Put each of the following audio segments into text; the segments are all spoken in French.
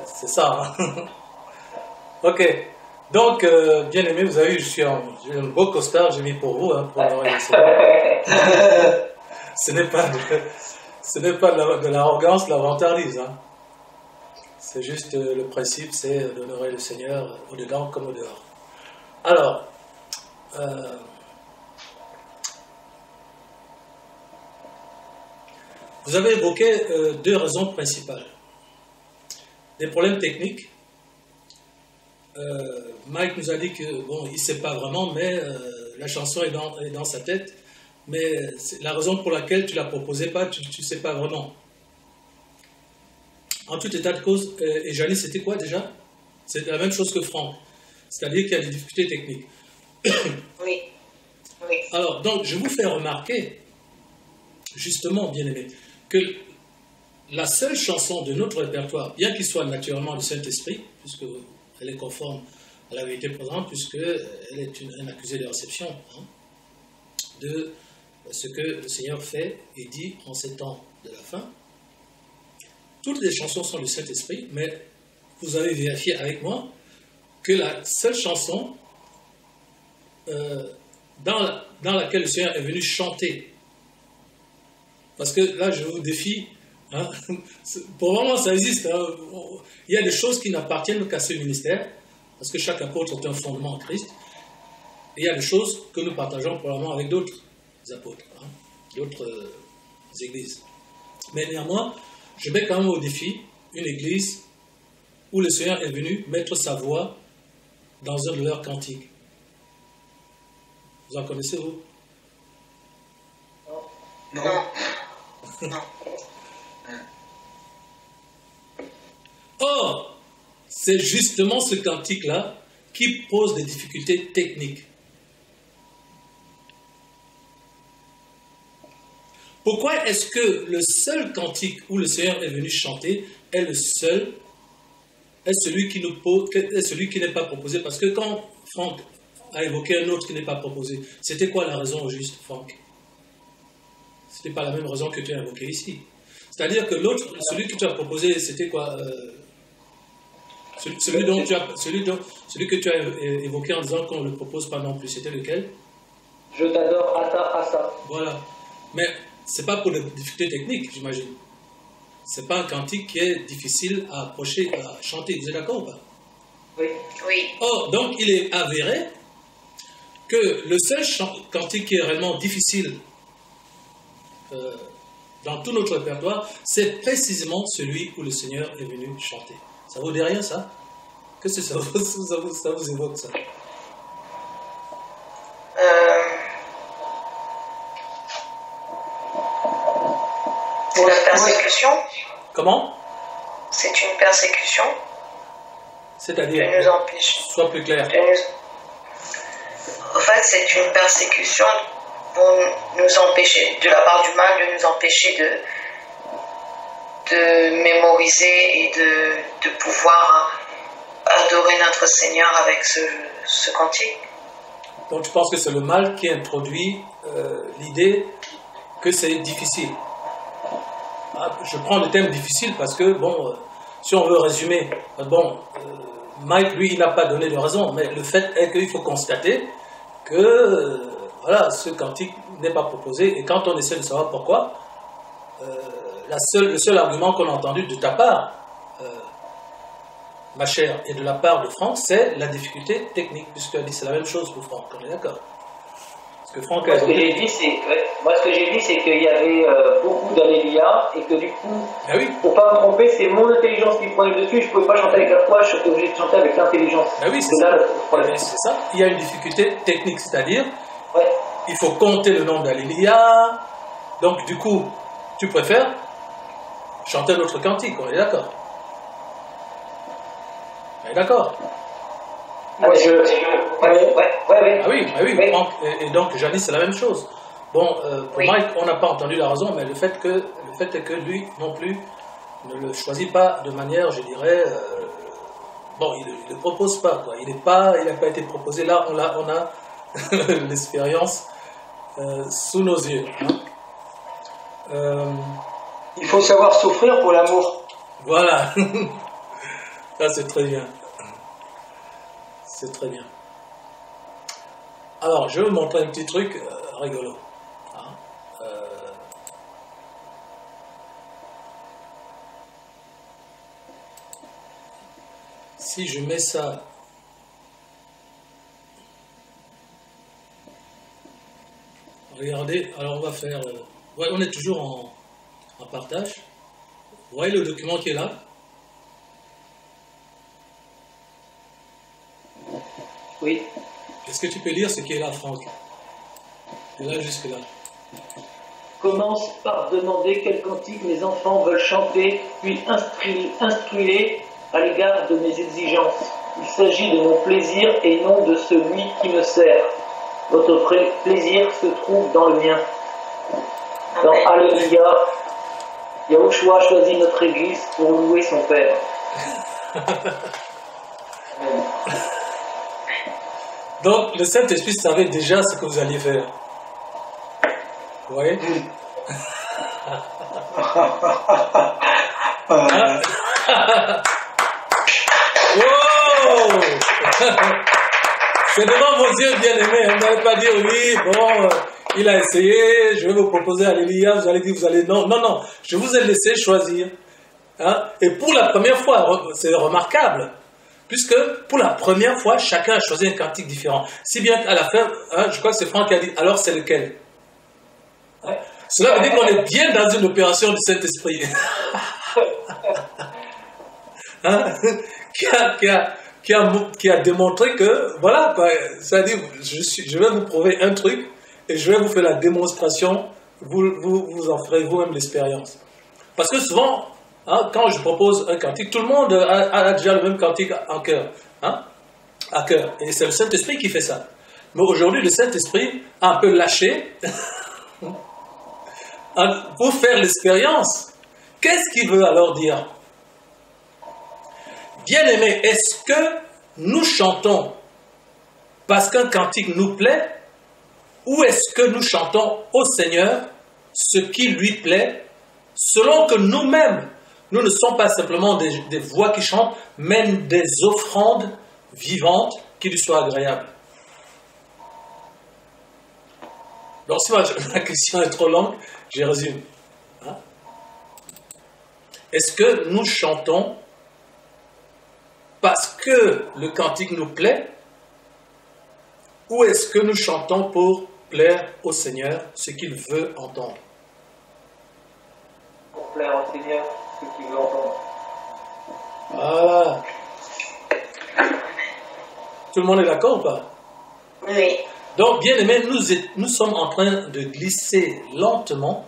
c'est ça. Hein. Ok. Donc, bien aimé, vous avez vu, j'ai un beau costard, j'ai mis pour vous, hein, pour honorer le Seigneur. Ce n'est pas de l'arrogance, de la vantardise. Hein. C'est juste le principe, c'est d'honorer le Seigneur au-dedans comme au-dehors. Alors, vous avez évoqué deux raisons principales. Des problèmes techniques. Mike nous a dit que, bon, il ne sait pas vraiment, mais la chanson est dans sa tête. Mais la raison pour laquelle tu ne la proposais pas, tu ne sais pas vraiment. En tout état de cause, et Janice, c'était quoi déjà? C'est la même chose que Franck. C'est-à-dire qu'il y a des difficultés techniques. Oui. Oui. Alors, donc, je vous fais remarquer, justement, bien aimé, que la seule chanson de notre répertoire, bien qu'il soit naturellement du Saint-Esprit, puisqu'elle est conforme à la vérité présente, puisqu'elle est un accusé de réception, hein, de ce que le Seigneur fait et dit en ces temps de la fin. Toutes les chansons sont du Saint-Esprit, mais vous avez vérifié avec moi que la seule chanson dans laquelle le Seigneur est venu chanter, parce que là je vous défie, hein, pour vraiment ça existe, hein, il y a des choses qui n'appartiennent qu'à ce ministère, parce que chaque apôtre est un fondement en Christ, et il y a des choses que nous partageons probablement avec d'autres apôtres, hein, d'autres églises. Mais néanmoins, je mets quand même au défi une église où le Seigneur est venu mettre sa voix dans un de leurs cantiques. Vous en connaissez, vous? Non. Non. Or, c'est justement ce cantique-là qui pose des difficultés techniques. Pourquoi est-ce que le seul cantique où le Seigneur est venu chanter est celui qui n'est pas proposé? Parce que quand Franck a évoqué un autre qui n'est pas proposé, c'était quoi la raison au juste, Franck? Ce n'était pas la même raison que tu as évoquée ici. C'est-à-dire que l'autre, celui que tu as proposé, c'était quoi? Celui que tu as évoqué en disant qu'on ne le propose pas non plus, c'était lequel? Je t'adore, Asa. Voilà. Mais ce n'est pas pour des difficultés techniques, j'imagine. Ce n'est pas un cantique qui est difficile à approcher, à chanter. Vous êtes d'accord ou pas? Oui. Oui. Or, donc, il est avéré que le seul cantique qui est réellement difficile dans tout notre répertoire, c'est précisément celui où le Seigneur est venu chanter. Ça vous dit rien, ça? Qu'est-ce que ça vous évoque, ça? C'est la persécution. Comment? C'est une persécution. C'est-à-dire? Qui nous empêche. Sois plus clair. En fait, c'est une persécution pour nous empêcher, de la part du mal, de nous empêcher de mémoriser et de pouvoir adorer notre Seigneur avec ce cantique. Donc tu penses que c'est le mal qui introduit l'idée que c'est difficile. Je prends le thème difficile parce que, bon, si on veut résumer, Mike, lui, il n'a pas donné de raison, mais le fait est qu'il faut constater que, voilà, ce cantique n'est pas proposé, et quand on essaie de savoir pourquoi, le seul argument qu'on a entendu de ta part, ma chère, et de la part de Franck, c'est la difficulté technique, puisque tu as dit c'est la même chose pour Franck, on est d'accord? Parce que Franck Moi, ce que j'ai dit, c'est qu'il y avait beaucoup d'alléluia, et que du coup, ah oui. pour ne pas me tromper, c'est mon intelligence qui prenait dessus, je ne pouvais pas chanter avec la foi, je suis obligé de chanter avec l'intelligence. Ah oui, c'est ça. C'est ça. Il y a une difficulté technique, c'est-à-dire, il faut compter le nombre d'alléluia, donc du coup, tu préfères chanter notre cantique, on est d'accord? On est d'accord? Ah oui, Franck, et donc Janice, c'est la même chose. Bon, pour Mike, on n'a pas entendu la raison, mais le fait est que lui non plus ne le choisit pas de manière, je dirais, bon, il ne le propose pas, quoi. Il n'a pas été proposé. Là, on a l'expérience sous nos yeux. Hein. Il faut savoir souffrir pour l'amour. Voilà. Ça, c'est très bien. C'est très bien. Alors, je vais vous montrer un petit truc rigolo. Hein. Si je mets ça... Regardez, alors on va faire... ouais, on est toujours en partage. Vous voyez le document qui est là? Oui. Est-ce que tu peux lire ce qui est là, Franck? De là jusque-là. Commence par demander quel cantique mes enfants veulent chanter, puis instruis-les à l'égard de mes exigences. Il s'agit de mon plaisir et non de celui qui me sert. Votre plaisir se trouve dans le mien. Dans Alléluia, Yahushua choisit notre Église pour louer son Père. Donc, le Saint-Esprit savait déjà ce que vous alliez faire. Vous voyez? Hein? Wow! C'est devant vos yeux bien-aimés. Vous n'allez pas dire oui, bon, il a essayé, je vais vous proposer Alléluia, vous allez dire, vous allez... Non, non, non, je vous ai laissé choisir. Hein? Et pour la première fois, c'est remarquable. Puisque pour la première fois, chacun a choisi un cantique différent. Si bien qu'à la fin, hein, je crois que c'est Franck qui a dit, alors c'est lequel? Ouais. Cela veut dire qu'on est bien dans une opération du Saint-Esprit. Hein? Qui a démontré que, voilà, c'est-à-dire, je vais vous prouver un truc et je vais vous faire la démonstration, vous en ferez vous-même l'expérience. Parce que souvent, hein, quand je propose un cantique, tout le monde a déjà le même cantique en cœur. Hein, à cœur. Et c'est le Saint-Esprit qui fait ça. Mais aujourd'hui, le Saint-Esprit a un peu lâché pour faire l'expérience. Qu'est-ce qu'il veut alors dire? Bien-aimés, est-ce que nous chantons parce qu'un cantique nous plaît, ou est-ce que nous chantons au Seigneur ce qui lui plaît, selon que nous-mêmes, nous ne sommes pas simplement des voix qui chantent, mais des offrandes vivantes qui lui soient agréables? Donc si la question est trop longue, je résume. Hein? Est-ce que nous chantons parce que le cantique nous plaît, ou est-ce que nous chantons pour plaire au Seigneur ce qu'il veut entendre? Pour plaire au Seigneur ce qu'il veut entendre. Voilà. Tout le monde est d'accord ou pas? Oui. Donc, bien aimés, nous sommes en train de glisser lentement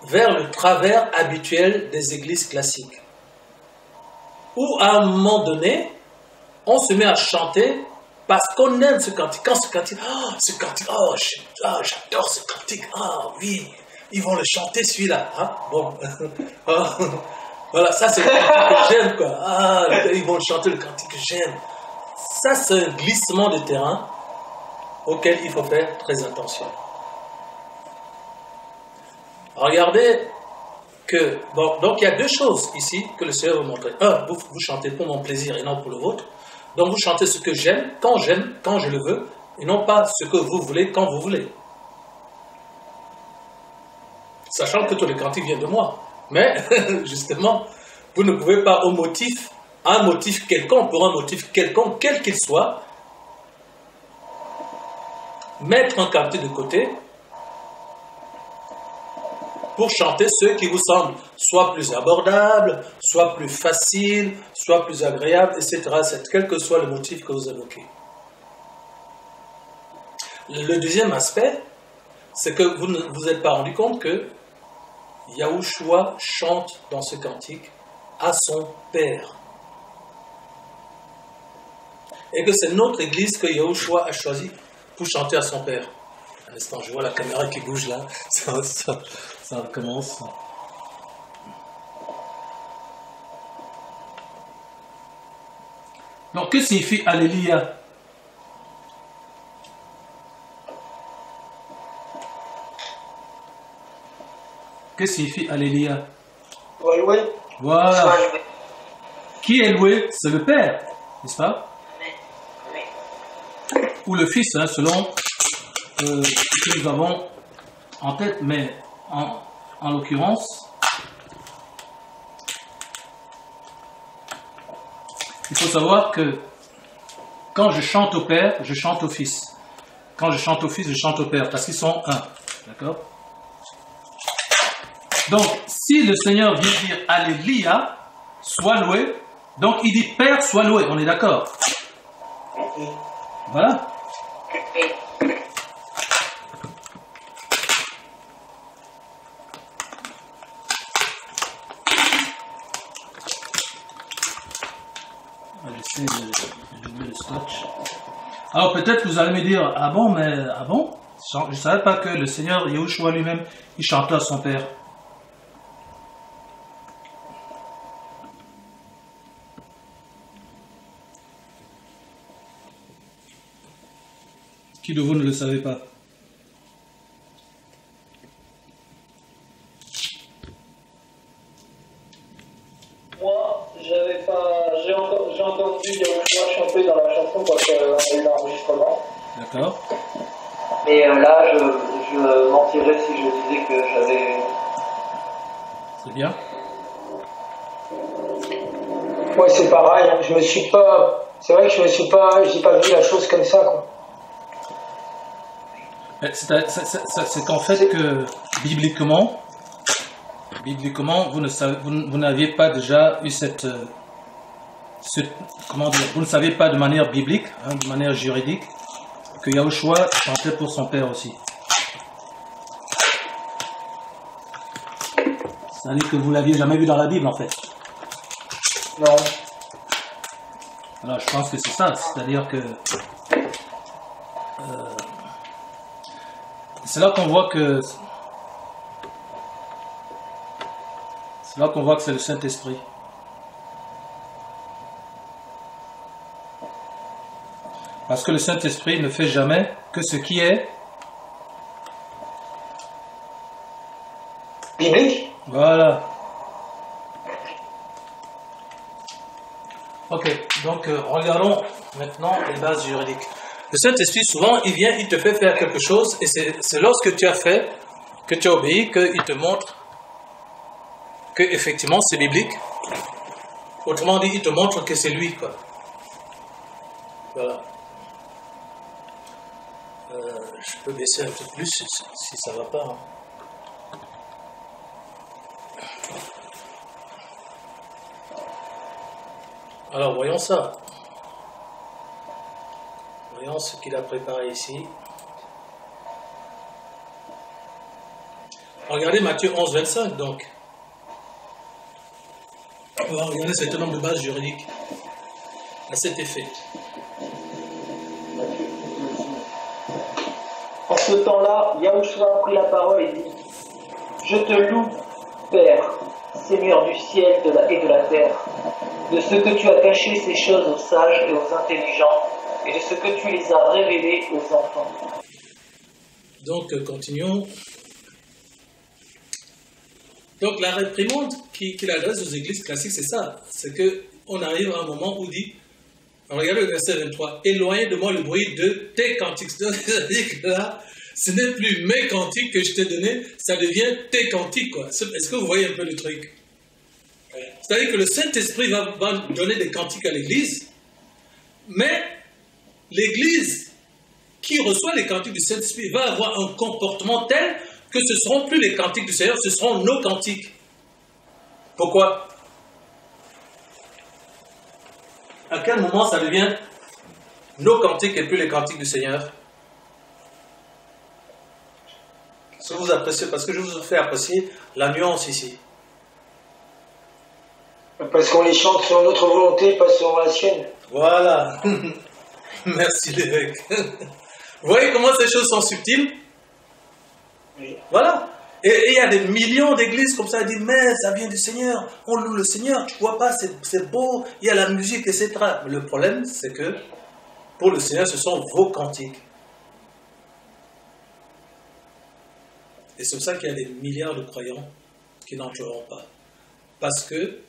vers le travers habituel des églises classiques, où à un moment donné, on se met à chanter parce qu'on aime ce cantique. Quand ce cantique, j'adore ce cantique, oui, ils vont le chanter celui-là. Hein? Bon, voilà, ça c'est le cantique que j'aime, quoi. Ils vont le chanter le cantique que j'aime. Ça c'est un glissement de terrain auquel il faut faire très attention. Regardez que, bon, donc il y a deux choses ici que le Seigneur vous montre. Un, vous chantez pour mon plaisir et non pour le vôtre. Donc vous chantez ce que j'aime, quand je le veux, et non pas ce que vous voulez, quand vous voulez. Sachant que tous les cantiques viennent de moi. Mais, justement, vous ne pouvez pas un motif quelconque, pour un motif quelconque, quel qu'il soit, mettre un cantique de côté pour chanter ceux qui vous semblent soit plus abordables, soit plus faciles, soit plus agréables, etc. Quel que soit le motif que vous évoquez. Le deuxième aspect, c'est que vous ne vous êtes pas rendu compte que Yahushua chante dans ce cantique à son Père. Et que c'est notre Église que Yahushua a choisi pour chanter à son Père. Un instant, je vois la caméra qui bouge là. Ça recommence. Donc, que signifie Alléluia? Que signifie Alléluia? Louer. Voilà. qui est loué, c'est le Père, n'est-ce pas? Oui. Ou le Fils, hein, selon ce que nous avons en tête, mais en l'occurrence, il faut savoir que quand je chante au Père, je chante au Fils. Quand je chante au Fils, je chante au Père, parce qu'ils sont un. D'accord? Donc, si le Seigneur vient dire Alléluia, sois loué, donc il dit Père, sois loué, on est d'accord? Voilà. J'essaie de jouer le scotch. Alors peut-être vous allez me dire, ah bon, mais ah bon? Je ne savais pas que le Seigneur Yahushua lui-même, il chantait à son Père. Qui de vous ne le savez pas? Moi, j'ai entendu Yahushua chanter dans la chanson quand on a eu l'enregistrement. D'accord. Mais là, je mentirais si je disais que j'avais... C'est bien. Ouais, c'est pareil, hein. Je me suis pas... C'est vrai que j'ai pas vu la chose comme ça, quoi. C'est qu'en fait que bibliquement, vous n'aviez pas déjà eu comment dire, vous ne savez pas de manière biblique, hein, de manière juridique, que Yahushua chantait pour son Père aussi. C'est-à-dire que vous l'aviez jamais vu dans la Bible en fait. Non. Alors je pense que c'est ça, c'est-à-dire que c'est là qu'on voit que c'est le Saint-Esprit. Parce que le Saint-Esprit ne fait jamais que ce qui est biblique. Voilà. Ok, donc regardons maintenant les bases juridiques. Le Saint-Esprit, souvent, il vient, il te fait faire quelque chose, et c'est lorsque tu as fait, que tu as obéi, qu'il te montre que effectivement c'est biblique. Autrement dit, il te montre que c'est lui, quoi. Voilà. Je peux baisser un peu plus si ça va pas. Hein. Alors, voyons ça. Voyons ce qu'il a préparé ici. Regardez Matthieu 11, 25, donc. On va regarder un certain nombre de bases juridiques à cet effet. En ce temps-là, Yahushua a pris la parole et dit « Je te loue, Père, Seigneur du ciel et de la terre, de ce que tu as caché ces choses aux sages et aux intelligents, et de ce que tu les as révélées aux enfants. » Donc, continuons. Donc, la réprimande qu'il adresse aux églises classiques, c'est ça. C'est qu'on arrive à un moment où il dit, regardez le verset 23, « Éloignez de moi le bruit de tes cantiques. » C'est-à-dire que là, ce n'est plus mes cantiques que je t'ai donnés, ça devient tes cantiques, quoi. Est-ce que vous voyez un peu le truc? C'est-à-dire que le Saint-Esprit va donner des cantiques à l'Église, mais l'Église qui reçoit les cantiques du Saint-Esprit va avoir un comportement tel que ce ne seront plus les cantiques du Seigneur, ce seront nos cantiques. Pourquoi? À quel moment ça devient nos cantiques et plus les cantiques du Seigneur? Est-ce que vous appréciez? Parce que je vous fais apprécier la nuance ici. Parce qu'on les chante selon notre volonté, pas selon la sienne. Voilà. Merci l'évêque. Vous voyez comment ces choses sont subtiles? Oui. Voilà. Et il y a des millions d'églises comme ça, ils disent, mais ça vient du Seigneur, on loue le Seigneur, tu vois pas, c'est beau, il y a la musique, etc. Mais le problème, c'est que pour le Seigneur, ce sont vos cantiques. Et c'est pour ça qu'il y a des milliards de croyants qui n'entreront pas. Parce que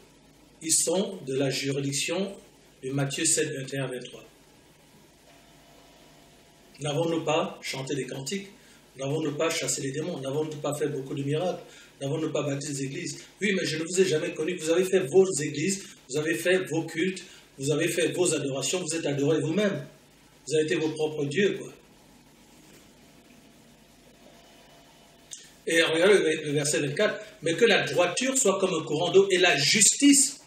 ils sont de la juridiction de Matthieu 7, 21 à 23. N'avons-nous pas chanté des cantiques? N'avons-nous pas chassé les démons? N'avons-nous pas fait beaucoup de miracles? N'avons-nous pas bâti des églises? Oui, mais je ne vous ai jamais connu. Vous avez fait vos églises, vous avez fait vos cultes, vous avez fait vos adorations, vous êtes adorés vous-même. Vous avez été vos propres dieux, quoi. Et regardez le verset 24. Mais que la droiture soit comme un courant d'eau et la justice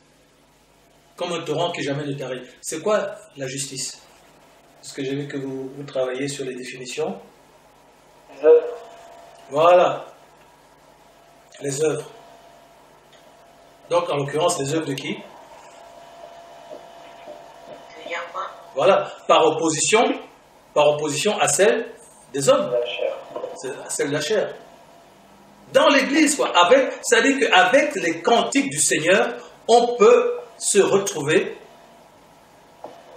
comme un torrent qui jamais ne tarit. C'est quoi la justice? Parce que j'ai vu que vous travaillez sur les définitions. Les œuvres. Voilà. Les œuvres. Donc, en l'occurrence, les œuvres de qui? De Yahweh. Voilà. Par opposition à celle des hommes. La chair. À celle de la chair. Dans l'église, quoi. C'est-à-dire qu'avec les cantiques du Seigneur, on peut se retrouver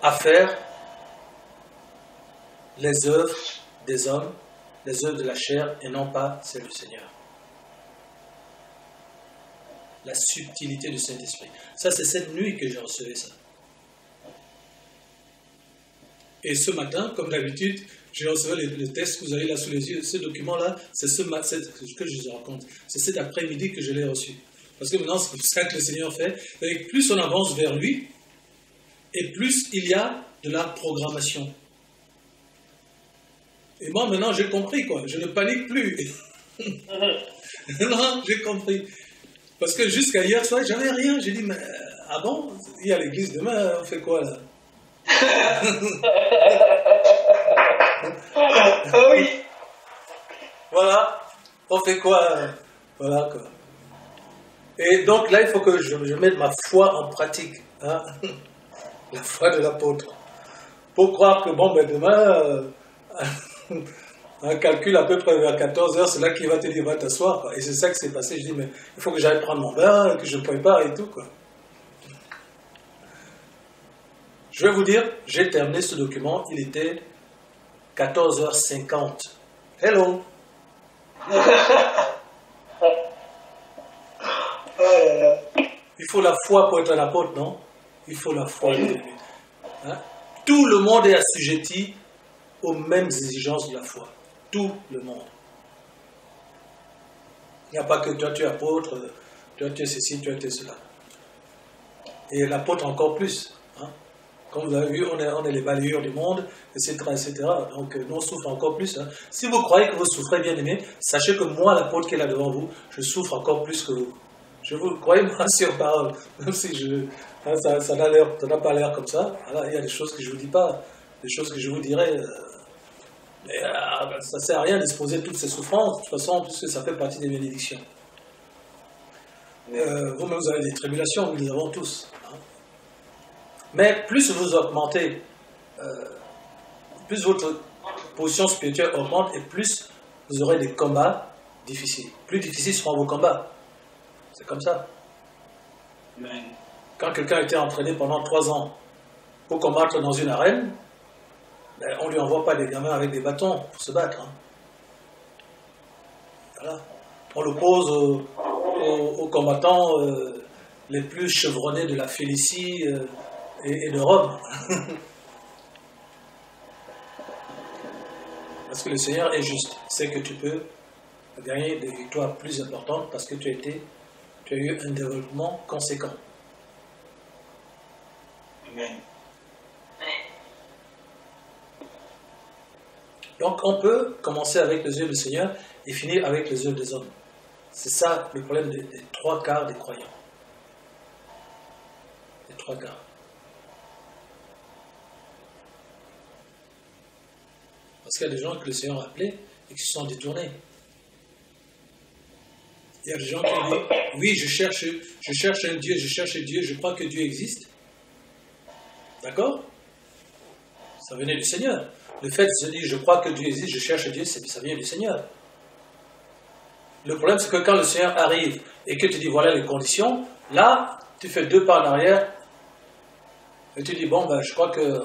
à faire les œuvres des hommes, les œuvres de la chair, et non pas celles du Seigneur. La subtilité du Saint-Esprit. Ça, c'est cette nuit que j'ai reçu ça. Et ce matin, comme d'habitude, j'ai reçu le texte que vous avez là sous les yeux. Ce document-là, c'est ce que je vous raconte. C'est cet après-midi que je l'ai reçu. Parce que maintenant, c'est ça que le Seigneur fait. Et plus on avance vers lui, et plus il y a de la programmation. Et moi, maintenant, j'ai compris, quoi. Je ne panique plus. Non, j'ai compris. Parce que jusqu'à hier soir, j'avais rien. J'ai dit, mais ah bon? Il y a l'église demain, on fait quoi, là? Ah oui. Voilà. On fait quoi? Voilà, quoi. Et donc là, il faut que je mette ma foi en pratique. Hein? La foi de l'apôtre. Pour croire que, bon, ben demain, un calcul à peu près vers 14h, c'est là qu'il va te dire, va t'asseoir, quoi. Et c'est ça qui s'est passé. Je dis, mais il faut que j'aille prendre mon bain, que je prépare et tout, quoi. Je vais vous dire, j'ai terminé ce document, il était 14h50. Hello! Il faut la foi pour être un apôtre, non? Il faut la foi. Hein? Tout le monde est assujetti aux mêmes exigences de la foi. Tout le monde. Il n'y a pas que toi tu es apôtre, toi tu es ceci, toi tu es cela. Et l'apôtre encore plus. Hein? Comme vous avez vu, on est les balayeurs du monde, etc. etc. Donc nous on souffre encore plus. Hein? Si vous croyez que vous souffrez, bien aimé, sachez que moi, l'apôtre qui est là devant vous, je souffre encore plus que vous. Je vous croyez-moi sur parole, même si ça n'a pas l'air comme ça. Voilà, il y a des choses que je ne vous dis pas, des choses que je vous dirai. Mais ça ne sert à rien d'exposer toutes ces souffrances, de toute façon, puisque ça fait partie des bénédictions. Vous-même, vous avez des tribulations, nous les avons tous. Hein. Mais plus vous augmentez, plus votre position spirituelle augmente, et plus vous aurez des combats difficiles. Plus difficiles seront vos combats. C'est comme ça. Quand quelqu'un a été entraîné pendant 3 ans pour combattre dans une arène, ben, on ne lui envoie pas des gamins avec des bâtons pour se battre. Hein. Voilà. On le pose aux combattants les plus chevronnés de la Félicie et de Rome. Parce que le Seigneur est juste. C'est que tu peux gagner des victoires plus importantes parce que tu as eu un développement conséquent. Amen. Donc on peut commencer avec les œuvres du Seigneur et finir avec les œuvres des hommes. C'est ça le problème des 3/4 des croyants. Les 3/4. Parce qu'il y a des gens que le Seigneur a appelés et qui se sont détournés. Il y a des gens qui disent, oui, je cherche un Dieu, je crois que Dieu existe. D'accord? Ça venait du Seigneur. Le fait de se dire, je crois que Dieu existe, je cherche Dieu, ça vient du Seigneur. Le problème, c'est que quand le Seigneur arrive et que tu dis, voilà les conditions, là, tu fais 2 pas en arrière et tu dis, bon, ben, je crois que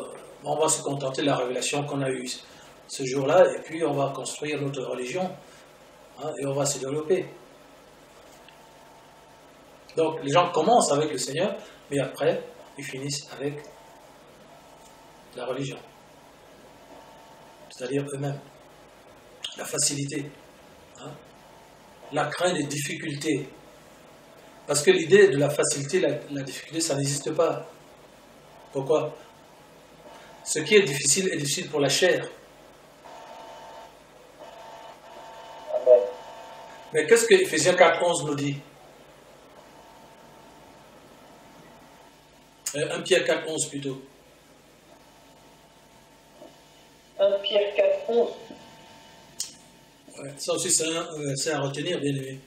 on va se contenter de la révélation qu'on a eue ce jour-là et puis on va construire notre religion hein, et on va se développer. Donc les gens commencent avec le Seigneur, mais après, ils finissent avec la religion. C'est-à-dire eux-mêmes. La facilité. Hein? La crainte des difficultés. Parce que l'idée de la facilité, la difficulté, ça n'existe pas. Pourquoi? Ce qui est difficile pour la chair. Amen. Mais qu'est-ce que Ephésiens 4.11 nous dit? 1 Pierre 4.11 plutôt. 1 Pierre 4.11. Ouais, ça aussi, c'est à retenir, bien aimé.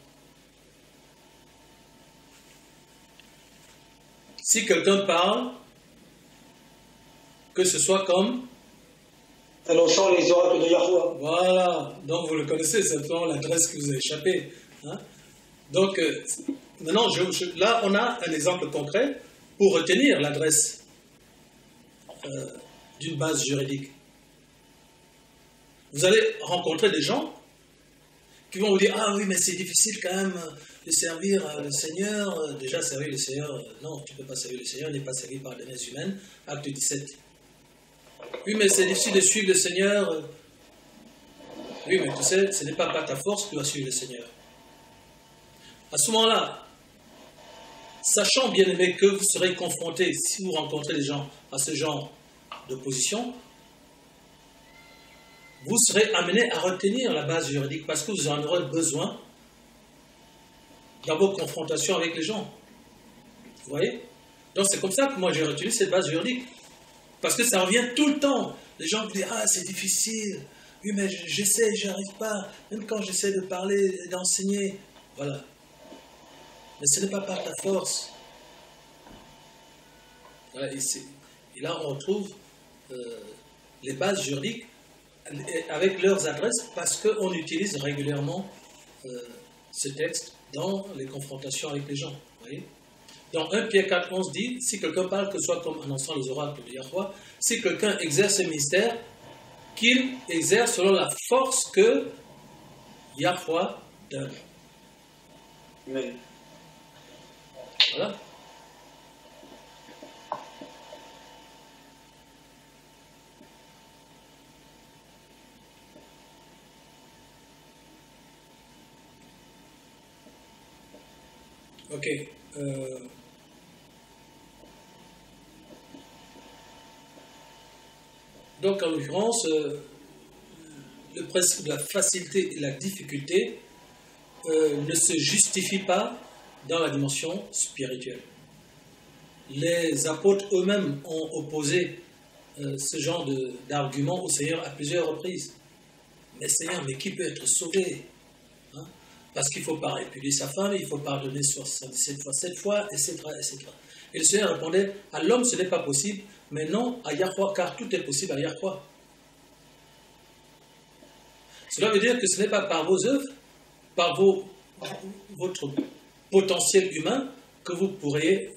Si quelqu'un parle, que ce soit comme... Annonçant les oracles de Yahweh. Voilà, donc vous le connaissez, c'est simplement l'adresse qui vous a échappé. Hein? Donc, maintenant, là, on a un exemple concret pour retenir l'adresse d'une base juridique. Vous allez rencontrer des gens qui vont vous dire « Ah oui, mais c'est difficile quand même de servir le Seigneur. Déjà, servir le Seigneur, non, tu ne peux pas servir le Seigneur, il n'est pas servi par des mains humaines. » Acte 17. Oui, mais c'est difficile de suivre le Seigneur. Oui, mais tu sais, ce n'est pas par ta force que tu vas suivre le Seigneur. À ce moment-là, sachant bien aimé que vous serez confrontés, si vous rencontrez des gens à ce genre d'opposition, vous serez amené à retenir la base juridique parce que vous en aurez besoin dans vos confrontations avec les gens. Vous voyez? Donc c'est comme ça que moi j'ai retenu cette base juridique. Parce que ça revient tout le temps. Les gens vous disent « Ah, c'est difficile. Oui, mais j'essaie, j'y arrive pas. Même quand j'essaie de parler, d'enseigner. » Voilà. Mais ce n'est pas par ta force. Voilà, et là, on retrouve les bases juridiques avec leurs adresses parce qu'on utilise régulièrement ce texte dans les confrontations avec les gens. Vous voyez? Dans 1 Pierre 4.11 dit, si quelqu'un parle, que ce soit comme annonçant les oracles de Yahweh, si quelqu'un exerce un ministère, qu'il exerce selon la force que Yahweh donne. Amen. Voilà. Ok. Donc, en l'occurrence, le principe de la facilité et la difficulté ne se justifie pas dans la dimension spirituelle. Les apôtres eux-mêmes ont opposé ce genre d'argument au Seigneur à plusieurs reprises. Mais Seigneur, mais qui peut être sauvé? Hein? Parce qu'il ne faut pas répudier sa femme, il faut pardonner 77 fois, 7 fois, etc., etc. Et le Seigneur répondait, à l'homme ce n'est pas possible, mais non à Yahweh, car tout est possible à Yahweh. Cela veut dire que ce n'est pas par vos œuvres, par votre potentiel humain, que vous pourrez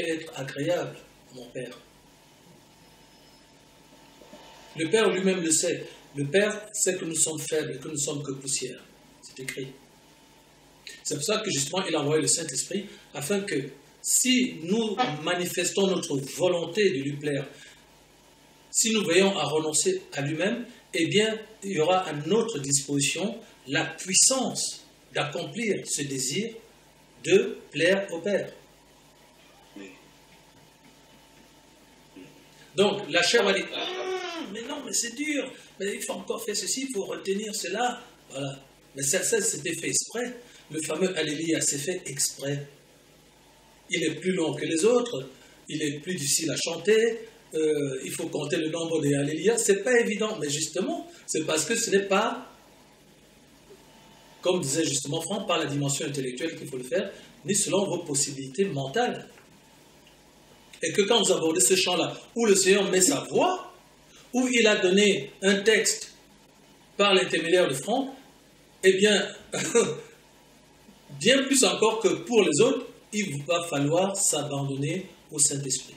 être agréable à mon Père. Le Père lui-même le sait. Le Père sait que nous sommes faibles, que nous sommes que poussière. C'est écrit. C'est pour ça que justement il a envoyé le Saint-Esprit, afin que si nous manifestons notre volonté de lui plaire, si nous veillons à renoncer à lui-même, eh bien, il y aura à notre disposition la puissance d'accomplir ce désir de plaire au Père. Donc, la chair va dire, mais non, mais c'est dur, mais il faut encore faire ceci, il faut retenir cela. Voilà. Mais ça c'était fait exprès. Le fameux Alléluia, c'est fait exprès. Il est plus long que les autres, il est plus difficile à chanter, il faut compter le nombre des Alléluia. C'est pas évident, mais justement, c'est parce que ce n'est pas, comme disait justement Franck, par la dimension intellectuelle qu'il faut le faire, ni selon vos possibilités mentales. Et que quand vous abordez ce champ-là, où le Seigneur met sa voix, où il a donné un texte par l'intermédiaire de Franck, eh bien, bien plus encore que pour les autres, il va falloir s'abandonner au Saint-Esprit.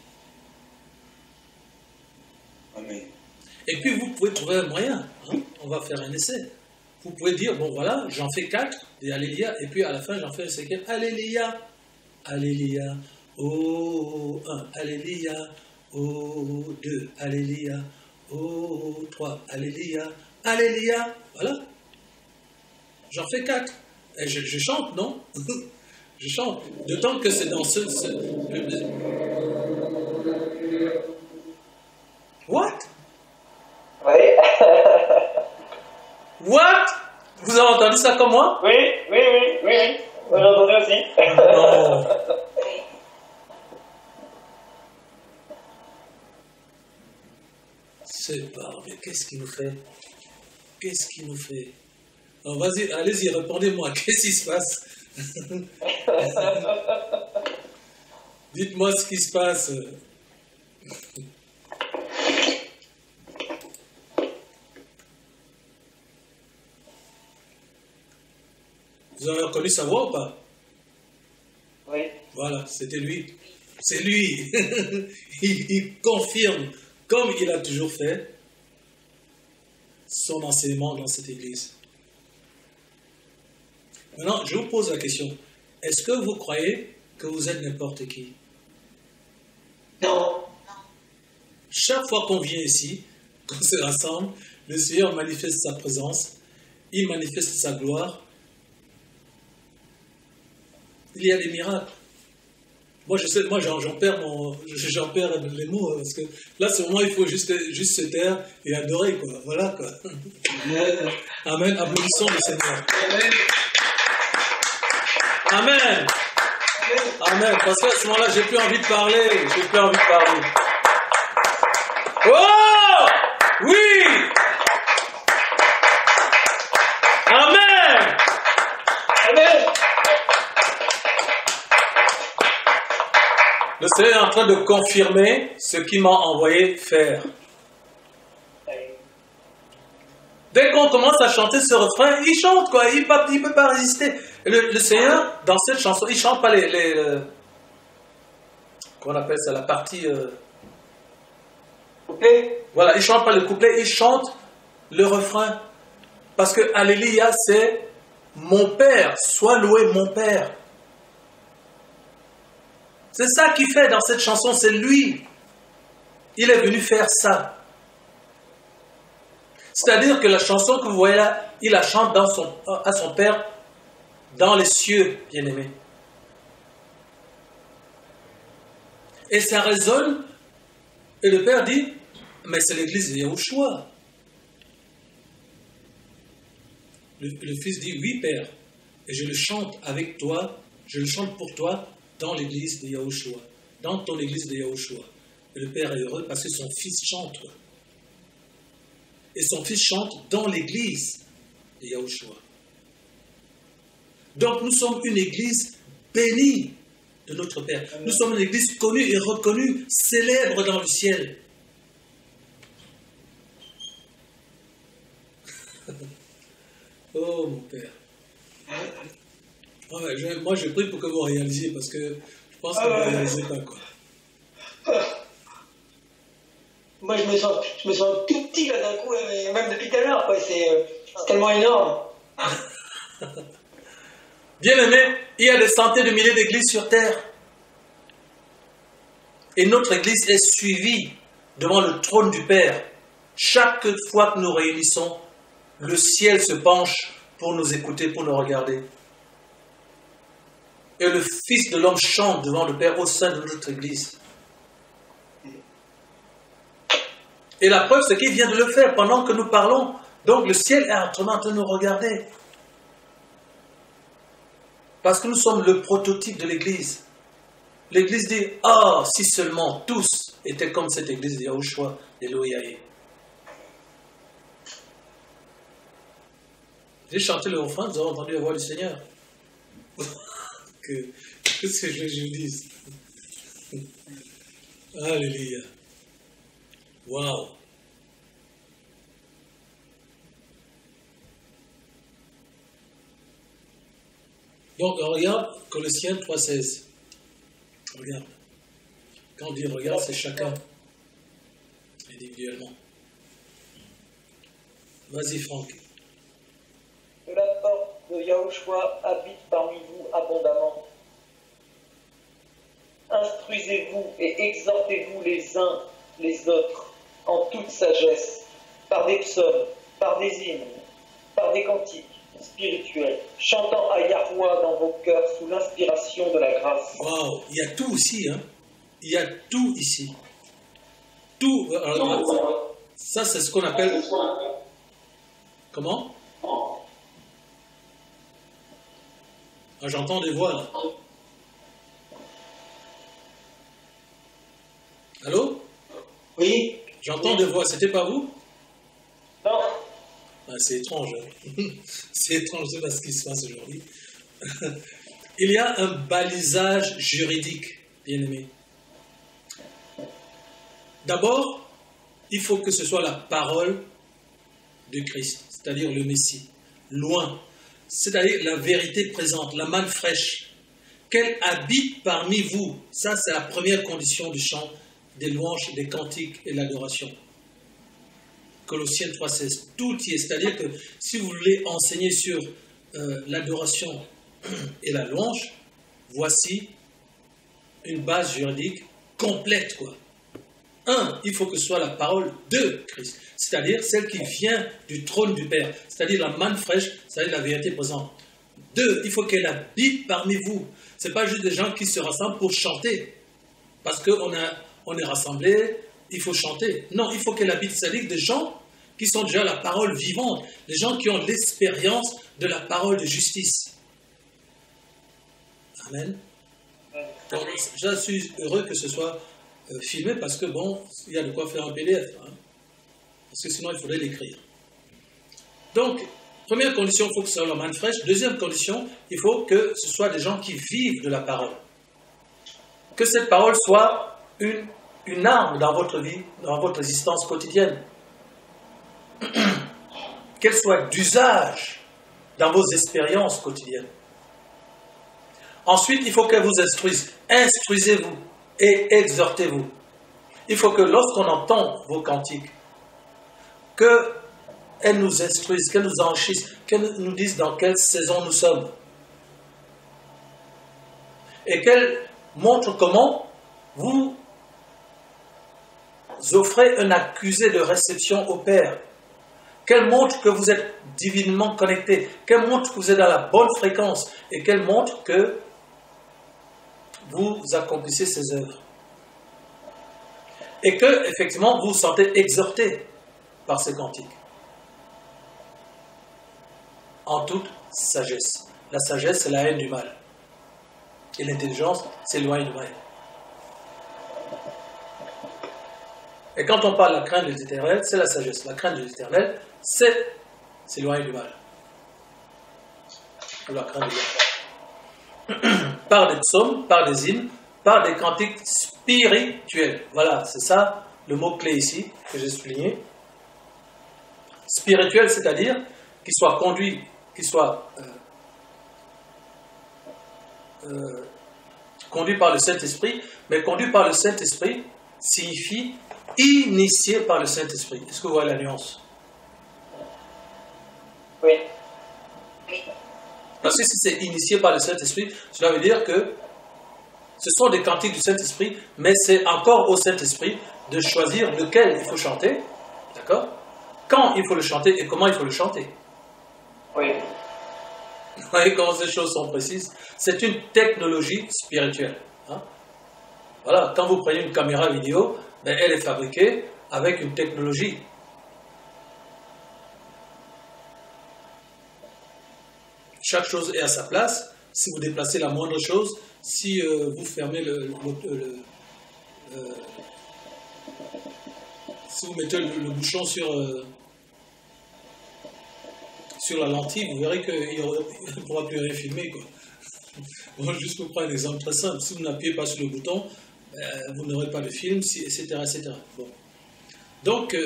Amen. Et puis vous pouvez trouver un moyen, hein? On va faire un essai. Vous pouvez dire, bon voilà, j'en fais 4, des Alléluia, et puis à la fin j'en fais un 5e, Alléluia, Alléluia. Oh, 1, Alléluia. Oh, 2, Alléluia. Oh, 3, Alléluia. Alléluia. Voilà. J'en fais 4. Et je chante, non? Je chante. D'autant que c'est dans What? Oui. What? Vous avez entendu ça comme moi? Oui. Moi, j'ai entendu aussi. Non. C'est pas vrai. Qu'est-ce qu'il nous fait? Qu'est-ce qu'il nous fait? Alors, vas-y, allez-y, répondez-moi. Qu'est-ce qui se passe? Dites-moi ce qui se passe. Vous avez reconnu sa voix ou pas? Oui. Voilà, c'était lui. C'est lui. il confirme, comme il a toujours fait, son enseignement dans cette église. Maintenant, je vous pose la question. Est-ce que vous croyez que vous êtes n'importe qui? Non. Chaque fois qu'on vient ici, qu'on se rassemble, le Seigneur manifeste sa présence, il manifeste sa gloire. Il y a des miracles. Moi, je sais, moi, j'en perds les mots, parce que là, c'est moment, il faut juste se taire et adorer, quoi. Voilà, quoi. Amen. Applaudissons le Seigneur. Amen. Amen. Parce qu'à ce moment-là, j'ai plus envie de parler. Oh! Oui! Amen! Amen. Le Seigneur est en train de confirmer ce qu'il m'a envoyé faire. Dès qu'on commence à chanter ce refrain, il chante, quoi. Il ne peut pas résister. Et le Seigneur, dans cette chanson, il ne chante pas qu'on appelle ça, la partie... Couplet. Voilà, il ne chante pas le couplet, il chante le refrain. Parce que Alléluia, c'est mon Père, sois loué mon Père. C'est ça qu'il fait dans cette chanson, c'est lui. Il est venu faire ça. C'est-à-dire que la chanson que vous voyez là, il la chante à son Père dans les cieux, bien-aimé. Et ça résonne, et le Père dit, mais c'est l'église de Yahushua. Le Fils dit, oui Père, et je le chante avec toi, je le chante pour toi dans l'église de Yahushua, dans ton église de Yahushua. Et le Père est heureux parce que son Fils chante. Et son Fils chante dans l'église de Yahushua. Donc nous sommes une église bénie de notre Père. Nous sommes une église connue et reconnue, célèbre dans le ciel. Oh mon Père. Ouais, moi je prie pour que vous réalisiez parce que je pense que vous ne réalisez pas, quoi. Moi, je me sens tout petit là d'un coup, là, mais même depuis tout à l'heure, quoi. C'est tellement énorme. Bien aimé, il y a des centaines de milliers d'églises sur terre. Et notre église est suivie devant le trône du Père. Chaque fois que nous réunissons, le ciel se penche pour nous écouter, pour nous regarder. Et le Fils de l'homme chante devant le Père au sein de notre église. Et la preuve, c'est qu'il vient de le faire pendant que nous parlons. Donc le ciel est en train de nous regarder. Parce que nous sommes le prototype de l'église. L'église dit, ah, si seulement tous étaient comme cette église de Yahushua, d'Elohim. J'ai chanté le refrain, vous avez entendu la voix du Seigneur. Qu'est-ce que je dis? Alléluia. Waouh. Donc, regarde Colossiens 3,16. Regarde. Quand on dit regarde, c'est chacun. Individuellement. Vas-y, Franck. Que la force de Yahushua habite parmi vous abondamment. instruisez-vous et exhortez-vous les uns les autres en toute sagesse, par des psaumes, par des hymnes, par des cantiques spirituels, chantant à Yahweh dans vos cœurs sous l'inspiration de la grâce. Waouh, il y a tout ici, hein. Il y a tout ici. Tout. Alors, ça, c'est ce qu'on appelle. Comment? Ah, j'entends des voix là. Allô? Oui. J'entends des voix, c'était pas vous? Non, Ah, c'est étrange. Hein. C'est étrange, je sais pas ce qui se passe aujourd'hui. Il y a un balisage juridique, bien aimé. D'abord, il faut que ce soit la parole de Christ, c'est-à-dire le Messie, loin, c'est-à-dire la vérité présente, la manne fraîche, qu'elle habite parmi vous. Ça, c'est la première condition du chant, des louanges, des cantiques et de l'adoration. Colossiens 3,16, tout y est. C'est-à-dire que si vous voulez enseigner sur l'adoration et la louange, voici une base juridique complète, quoi. Un, il faut que ce soit la parole de Christ, c'est-à-dire celle qui vient du trône du Père, c'est-à-dire la manne fraîche, c'est-à-dire la vérité présente. Deux, il faut qu'elle habite parmi vous. Ce n'est pas juste des gens qui se rassemblent pour chanter, parce qu'on est rassemblés, il faut chanter. Non, il faut qu'elle habite, c'est-à-dire des gens qui sont déjà la parole vivante, des gens qui ont l'expérience de la parole de justice. Amen. Donc, je suis heureux que ce soit filmé parce que, bon, il y a de quoi faire un PDF. Hein, parce que sinon, il faudrait l'écrire. Donc, première condition, il faut que ce soit la manne fraîche. Deuxième condition, il faut que ce soit des gens qui vivent de la parole. Que cette parole soit une arme dans votre vie, dans votre existence quotidienne. Qu'elle soit d'usage dans vos expériences quotidiennes. Ensuite, il faut qu'elle vous instruise. Instruisez-vous et exhortez-vous. Il faut que lorsqu'on entend vos cantiques, qu'elle nous instruise, qu'elle nous enrichisse, qu'elle nous dise dans quelle saison nous sommes. Et qu'elle montre comment vous offrez un accusé de réception au Père. Qu'elle montre que vous êtes divinement connecté. Qu'elle montre que vous êtes dans la bonne fréquence. Et qu'elle montre que vous accomplissez ces œuvres. Et que, effectivement, vous vous sentez exhorté par ces cantiques. En toute sagesse. La sagesse, c'est la haine du mal. Et l'intelligence, c'est l'éloigner du mal. Et quand on parle de la crainte de l'Éternel, c'est la sagesse. La crainte de l'Éternel, c'est s'éloigner du mal. Ou la crainte du mal. Par des psaumes, par des hymnes, par des cantiques spirituels. Voilà, c'est ça le mot-clé ici que j'ai souligné. Spirituel, c'est-à-dire qu'il soit conduit, qu'il soit conduit par le Saint-Esprit, mais conduit par le Saint-Esprit signifie initié par le Saint-Esprit. Est-ce que vous voyez la nuance? oui. Parce que si c'est initié par le Saint-Esprit, cela veut dire que ce sont des cantiques du Saint-Esprit, mais c'est encore au Saint-Esprit de choisir lequel il faut chanter, d'accord? Quand il faut le chanter et comment il faut le chanter. Oui. Vous voyez comment ces choses sont précises? C'est une technologie spirituelle. Hein? Voilà, quand vous prenez une caméra vidéo, ben, elle est fabriquée avec une technologie. Chaque chose est à sa place. Si vous déplacez la moindre chose, si vous fermez si vous mettez le bouchon sur la lentille, vous verrez qu'il ne pourra plus rien filmer, quoi. Bon, juste pour prendre un exemple très simple, si vous n'appuyez pas sur le bouton, vous n'aurez pas de film, etc. etc. Bon. Donc,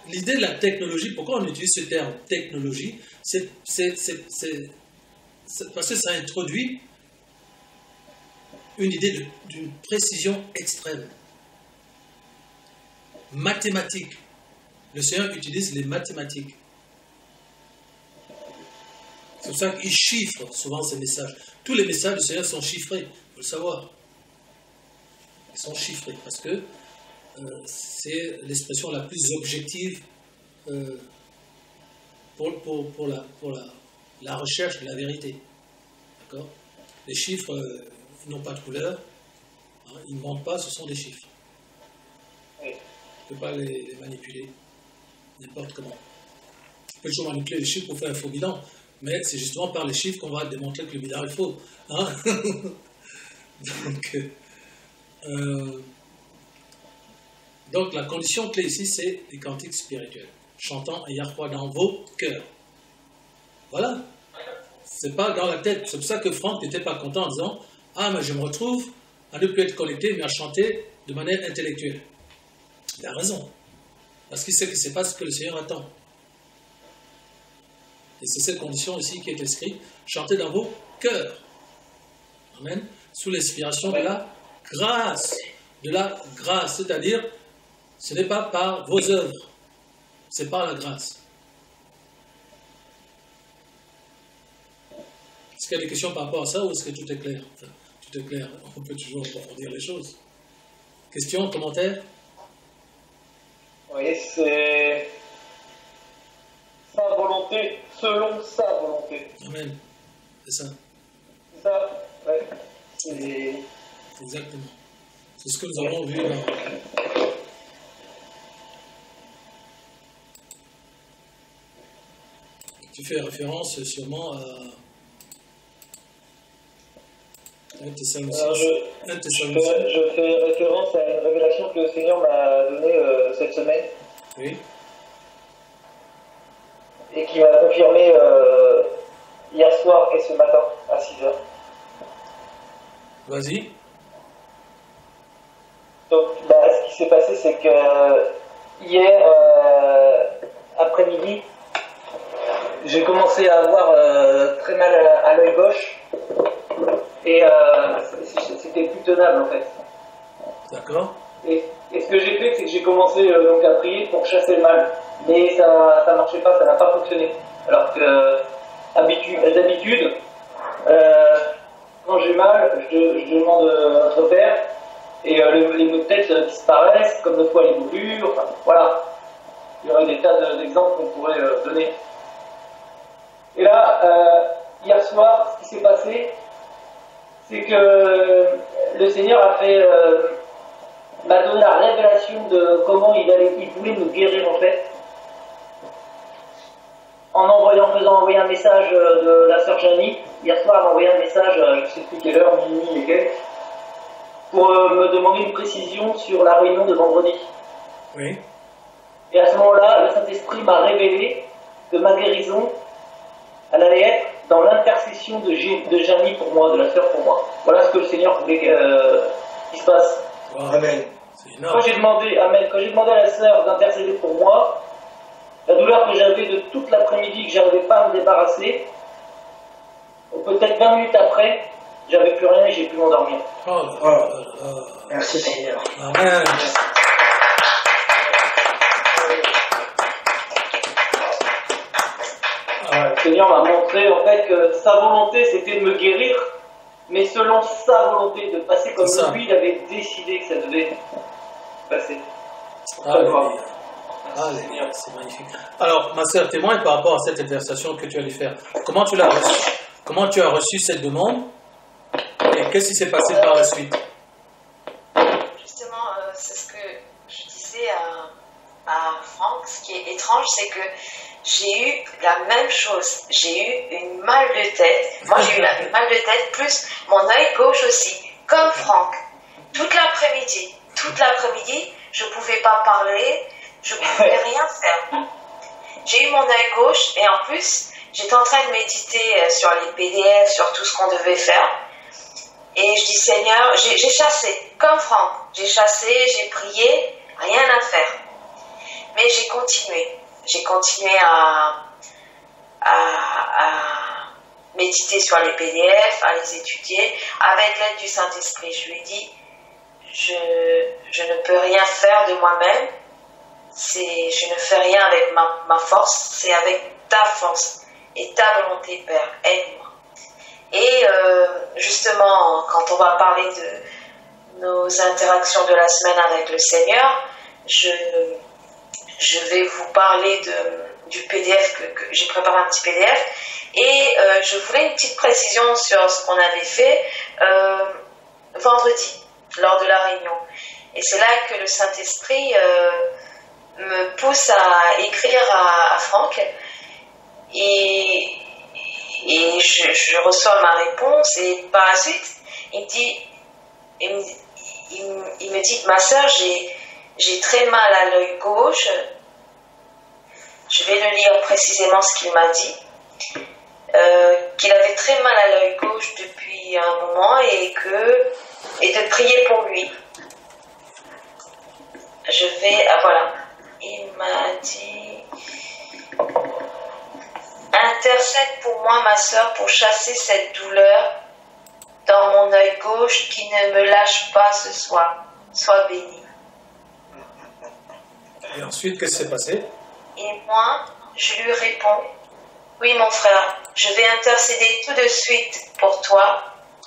l'idée de la technologie, pourquoi on utilise ce terme technologie, c'est parce que ça introduit une idée d'une précision extrême. Mathématiques. Le Seigneur utilise les mathématiques. C'est pour ça qu'il chiffre souvent ces messages. Tous les messages du Seigneur sont chiffrés, il faut le savoir. sont chiffrés, parce que c'est l'expression la plus objective pour la recherche de la vérité. D'accord? Les chiffres n'ont pas de couleur, hein, ils ne mentent pas, ce sont des chiffres. Oui. On ne peut pas les manipuler n'importe comment. On peut toujours manipuler les chiffres pour faire un faux bilan, mais c'est justement par les chiffres qu'on va démontrer que le bilan est faux. Hein? Donc la condition clé ici, c'est les cantiques spirituels, chantant et Yahweh dans vos cœurs. Voilà. C'est pas dans la tête. C'est pour ça que Franck n'était pas content en disant « Ah, mais je me retrouve à ne plus être connecté, mais à chanter de manière intellectuelle. » Il a raison. Parce qu'il sait que ce n'est pas ce que le Seigneur attend. Et c'est cette condition ici qui est écrite, chanter dans vos cœurs. Amen. Sous l'inspiration de la grâce. De la grâce, c'est-à-dire, ce n'est pas par vos œuvres, c'est par la grâce. Est-ce qu'il y a des questions par rapport à ça ou est-ce que tout est clair? Enfin, tout est clair, on peut toujours approfondir les choses. Questions, commentaires? Oui, c'est sa volonté, selon sa volonté. Amen, c'est ça. Ça, ouais, c'est... Exactement. C'est ce que nous avons vu là. Tu fais référence sûrement à 1 Thessaloniciens. Je fais référence à une révélation que le Seigneur m'a donnée cette semaine. Oui. Et qui m'a confirmé hier soir et ce matin à 6h. Vas-y. Donc, ce qui s'est passé, c'est que hier après-midi, j'ai commencé à avoir très mal à l'œil gauche et c'était plus tenable en fait. D'accord. Et ce que j'ai fait, c'est que j'ai commencé donc à prier pour chasser le mal, mais ça marchait pas, ça n'a pas fonctionné. Alors que d'habitude, quand j'ai mal, je demande notre Père. Et les maux de tête disparaissent, comme notre poids les brûlures, enfin, voilà. Il y aurait des tas d'exemples qu'on pourrait donner. Et là, hier soir, ce qui s'est passé, c'est que le Seigneur m'a donné la révélation de comment il voulait me guérir en fait. En faisant envoyer un message de la sœur Janie. Hier soir, elle m'a envoyé un message, je ne sais plus quelle heure, minuit et quelques, pour me demander une précision sur la réunion de vendredi. Oui. Et à ce moment-là, le Saint-Esprit m'a révélé que ma guérison, elle allait être dans l'intercession de Janie pour moi, de la sœur pour moi. Voilà ce que le Seigneur voulait qu'il se passe. Wow. Amen. Quand j'ai demandé à la sœur d'intercéder pour moi, la douleur que j'avais de toute l'après-midi, que j'arrivais pas à me débarrasser, peut-être 20 minutes après, j'avais plus rien et j'ai pu m'endormir. Oh, merci Seigneur. Amen. Le Seigneur m'a montré en fait que sa volonté c'était de me guérir, mais selon sa volonté, de passer comme lui il avait décidé que ça devait passer. Alléluia. Alléluia, c'est magnifique. Alors, ma sœur, témoigne par rapport à cette intercession que tu allais faire. Comment tu l'as reçue? Comment tu as reçu cette demande? Et qu'est-ce qui s'est passé par la suite? Justement, c'est ce que je disais à Franck. Ce qui est étrange, c'est que j'ai eu la même chose. J'ai eu une mal de tête. Moi, j'ai eu une mal de tête, plus mon œil gauche aussi, comme Franck. Toute l'après-midi, je ne pouvais pas parler, je ne pouvais rien faire. J'ai eu mon œil gauche et en plus, j'étais en train de méditer sur les PDF, sur tout ce qu'on devait faire. Et je dis, Seigneur, j'ai chassé, comme Franck. J'ai chassé, j'ai prié, rien à faire. Mais j'ai continué. J'ai continué à méditer sur les PDF, à les étudier, avec l'aide du Saint-Esprit. Je lui ai dit, je ne peux rien faire de moi-même. Je ne fais rien avec ma force, c'est avec ta force et ta volonté, Père. Aide-moi. Et justement, quand on va parler nos interactions de la semaine avec le Seigneur, je vais vous parler du PDF que j'ai préparé un petit PDF et je voulais une petite précision sur ce qu'on avait fait vendredi lors de la réunion. Et c'est là que le Saint-Esprit me pousse à écrire à Franck et je reçois ma réponse et par la suite il me dit ma sœur, j'ai très mal à l'œil gauche. Je vais le lire précisément ce qu'il m'a dit. Qu'il avait très mal à l'œil gauche depuis un moment et de prier pour lui. Voilà. Il m'a dit intercède pour moi ma sœur pour chasser cette douleur dans mon œil gauche qui ne me lâche pas ce soir. Sois béni. Et ensuite, qu'est-ce qui s'est passé? Et moi, je lui réponds oui mon frère, je vais intercéder tout de suite pour toi.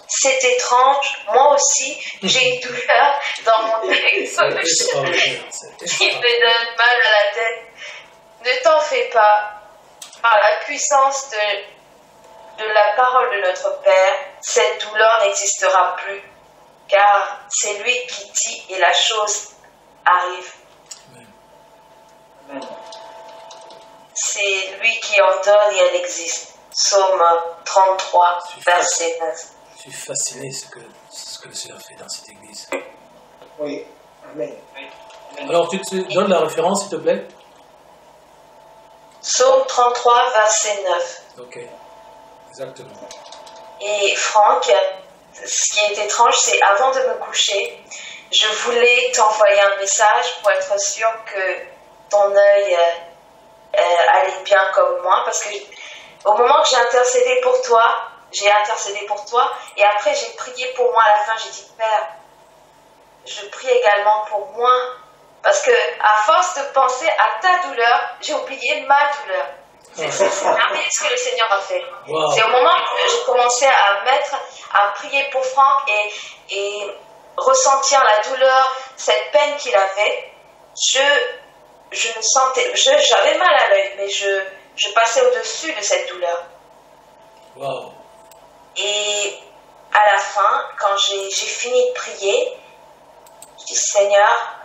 C'est étrange, moi aussi, j'ai une douleur dans mon œil gauche qui me donne mal à la tête. Ne t'en fais pas. Par la puissance de la parole de notre Père, cette douleur n'existera plus, car c'est lui qui dit et la chose arrive. Amen. C'est lui qui ordonne et elle existe. Psaume 33, verset 9. Je suis fasciné de ce que le Seigneur fait dans cette église. Oui, Amen. Alors, tu te donnes la référence, s'il te plaît? Psaume 33, verset 9. Ok, exactement. Et Franck, ce qui est étrange, c'est avant de me coucher, je voulais t'envoyer un message pour être sûr que ton œil allait bien comme moi, parce que au moment que j'ai intercédé pour toi, et après j'ai prié pour moi à la fin, j'ai dit Père, je prie également pour moi, parce que à force de penser à ta douleur, j'ai oublié ma douleur. C'est merveilleux ce que le Seigneur a fait. Wow. C'est au moment que j'ai commencé à prier pour Franck et ressentir la douleur, cette peine qu'il avait, je me sentais, j'avais mal à l'œil, mais je passais au-dessus de cette douleur. Wow. Et à la fin, quand j'ai fini de prier, je dis Seigneur,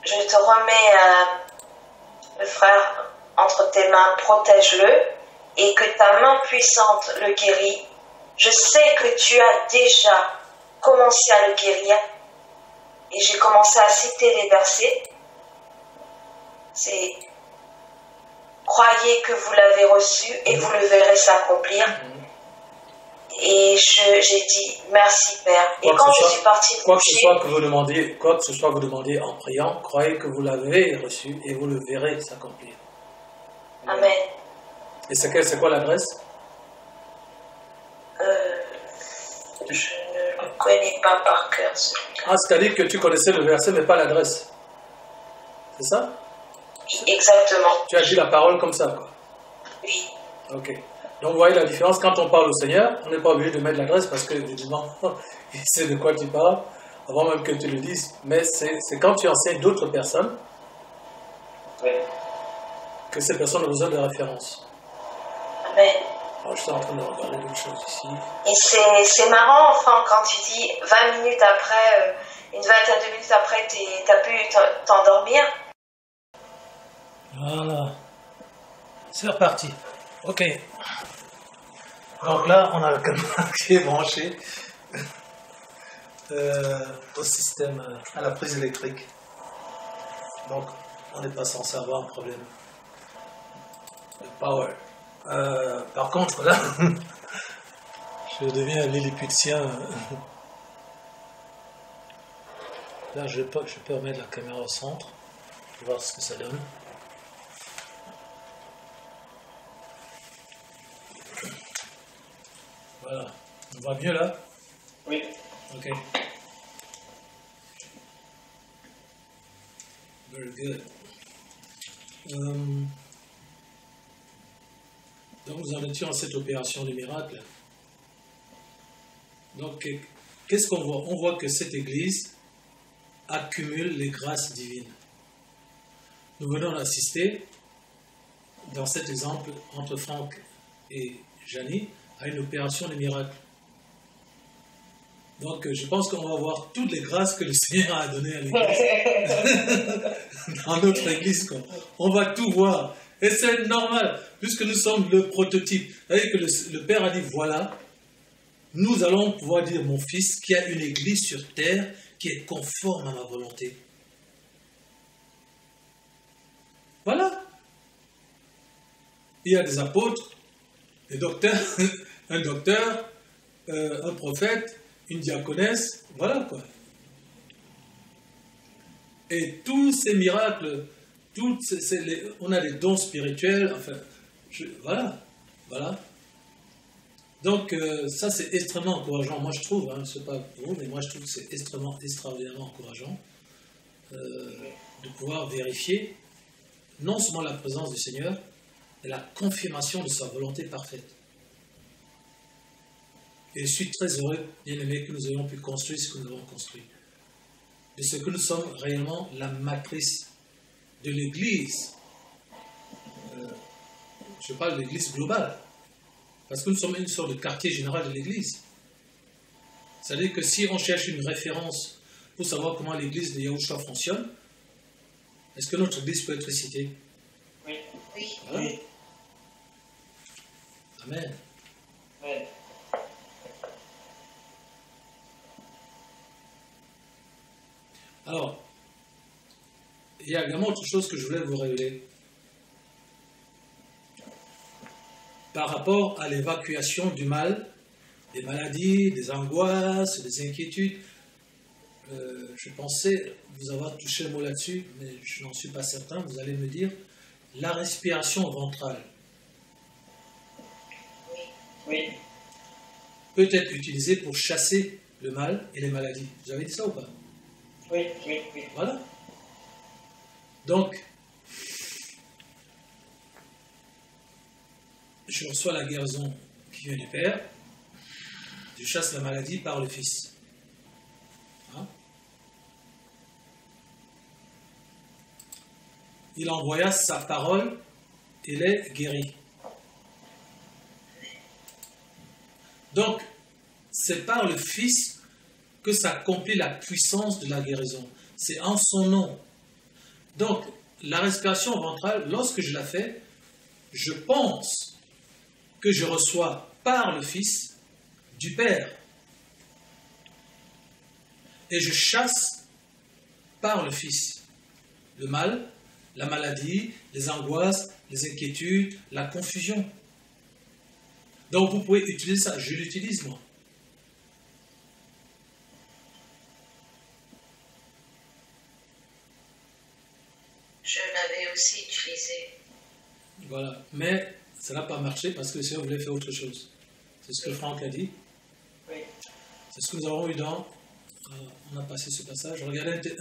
je te remets le frère entre tes mains, protège-le et que ta main puissante le guérit. Je sais que tu as déjà commencé à le guérir et j'ai commencé à citer les versets. C'est croyez que vous l'avez reçu et vous le verrez s'accomplir. Et j'ai dit merci Père. Et quand je suis partie quoi que ce soit que vous demandiez en priant, croyez que vous l'avez reçu et vous le verrez s'accomplir. Amen. Et c'est quoi l'adresse? Je ne le connais pas par cœur. Ah, c'est-à-dire que tu connaissais le verset mais pas l'adresse. C'est ça? Exactement. Tu as dit la parole comme ça, quoi. Oui. Ok. Donc, vous voyez la différence, quand on parle au Seigneur, on n'est pas obligé de mettre l'adresse parce que, évidemment, il sait de quoi tu parles, avant même que tu le dises. Mais c'est quand tu enseignes d'autres personnes que ces personnes ont besoin de référence. Amen. Alors, je suis en train de regarder d'autres choses ici. Et c'est marrant, Franck, quand tu dis 20 minutes après, une vingtaine de minutes après, tu as pu t'endormir. Voilà. C'est reparti. Ok. Donc là, on a le caméra qui est branché au système, à la prise électrique. Donc, on n'est pas censé avoir un problème de power. Par contre, là, je deviens lilliputien. Là, je peux remettre la caméra au centre, voir ce que ça donne. Voilà. On voit mieux là? Oui. Ok. Very good. Donc nous en étions à cette opération du miracle. Donc qu'est-ce qu'on voit? On voit que cette Église accumule les grâces divines. Nous venons d'assister, dans cet exemple, entre Franck et Janie, à une opération de miracle. Donc, je pense qu'on va voir toutes les grâces que le Seigneur a données à l'Église. Dans notre Église, quoi. On va tout voir. Et c'est normal, puisque nous sommes le prototype. C'est-à-dire que le Père a dit, voilà, nous allons pouvoir dire, mon fils, qu'il y a une Église sur terre qui est conforme à ma volonté. Voilà. Il y a des apôtres, des docteurs, un docteur, un prophète, une diaconesse, voilà quoi. Et tous ces miracles, on a des dons spirituels, enfin, voilà. Donc ça c'est extrêmement encourageant, moi je trouve, hein, c'est pas pour vous, mais moi je trouve que c'est extraordinairement encourageant de pouvoir vérifier non seulement la présence du Seigneur, mais la confirmation de sa volonté parfaite. Et je suis très heureux, bien aimé, que nous ayons pu construire ce que nous avons construit. De ce que nous sommes réellement la matrice de l'Église. Je parle de l'Église globale. Parce que nous sommes une sorte de quartier général de l'Église. C'est-à-dire que si on cherche une référence pour savoir comment l'Église de Yahushua fonctionne, est-ce que notre Église peut être citée? Oui. Voilà. Oui. Amen. Amen. Alors, il y a également autre chose que je voulais vous révéler. Par rapport à l'évacuation du mal, des maladies, des angoisses, des inquiétudes, je pensais vous avoir touché le mot là-dessus, mais je n'en suis pas certain, vous allez me dire, la respiration ventrale. Oui. Peut être utilisée pour chasser le mal et les maladies. Vous avez dit ça ou pas? Oui. Voilà. Donc, je reçois la guérison qui vient du Père, je chasse la maladie par le Fils. Hein? Il envoya sa parole et les guérit. Donc, c'est par le Fils que s'accomplit la puissance de la guérison. C'est en son nom. Donc, la respiration ventrale, lorsque je la fais, je pense que je reçois par le Fils du Père. Et je chasse par le Fils le mal, la maladie, les angoisses, les inquiétudes, la confusion. Donc vous pouvez utiliser ça. Je l'utilise moi. Je l'avais aussi utilisé. Voilà. Mais ça n'a pas marché parce que le Seigneur voulait faire autre chose. C'est ce que Franck a dit. Oui. C'est ce que nous avons eu dans... on a passé ce passage. Regardez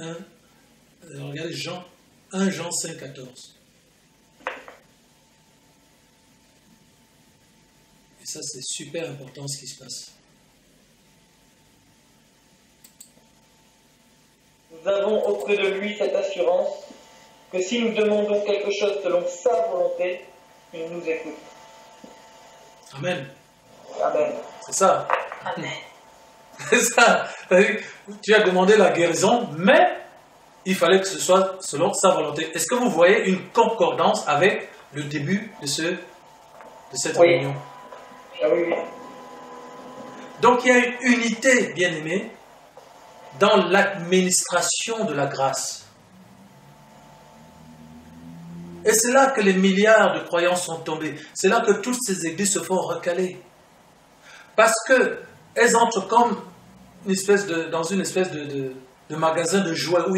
Jean 1 Jean 5, 14. Et ça, c'est super important ce qui se passe. Nous avons auprès de lui cette assurance que si nous demandons quelque chose selon sa volonté, il nous écoute. Amen. Amen. C'est ça. Amen. C'est ça. Tu as demandé la guérison, mais il fallait que ce soit selon sa volonté. Est-ce que vous voyez une concordance avec le début de cette réunion? Ah oui. Donc il y a une unité, bien aimée, dans l'administration de la grâce. Et c'est là que les milliards de croyants sont tombés. C'est là que toutes ces églises se font recaler. Parce qu'elles entrent comme dans une espèce de magasin de jouets où,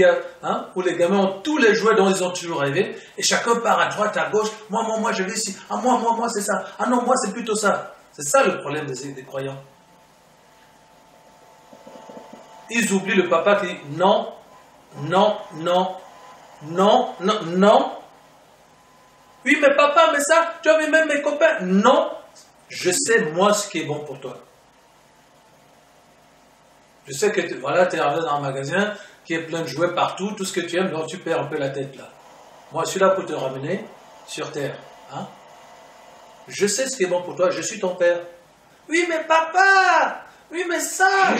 où les gamins ont tous les jouets dont ils ont toujours rêvé. Et chacun part à droite, à gauche. Moi, je vais ici. Ah, moi, c'est ça. Ah non, moi, c'est plutôt ça. C'est ça le problème des croyants. Ils oublient le papa qui dit non, non, non, non, non, non. Oui, mais papa, mais ça, tu as vu même mes copains. Non, je sais moi ce qui est bon pour toi. Je sais que voilà, tu es arrivé dans un magasin qui est plein de jouets partout, tout ce que tu aimes, donc tu perds un peu la tête là. Moi, je suis là pour te ramener sur terre. Hein? Je sais ce qui est bon pour toi, je suis ton père. Oui, mais papa! Oui, mais ça!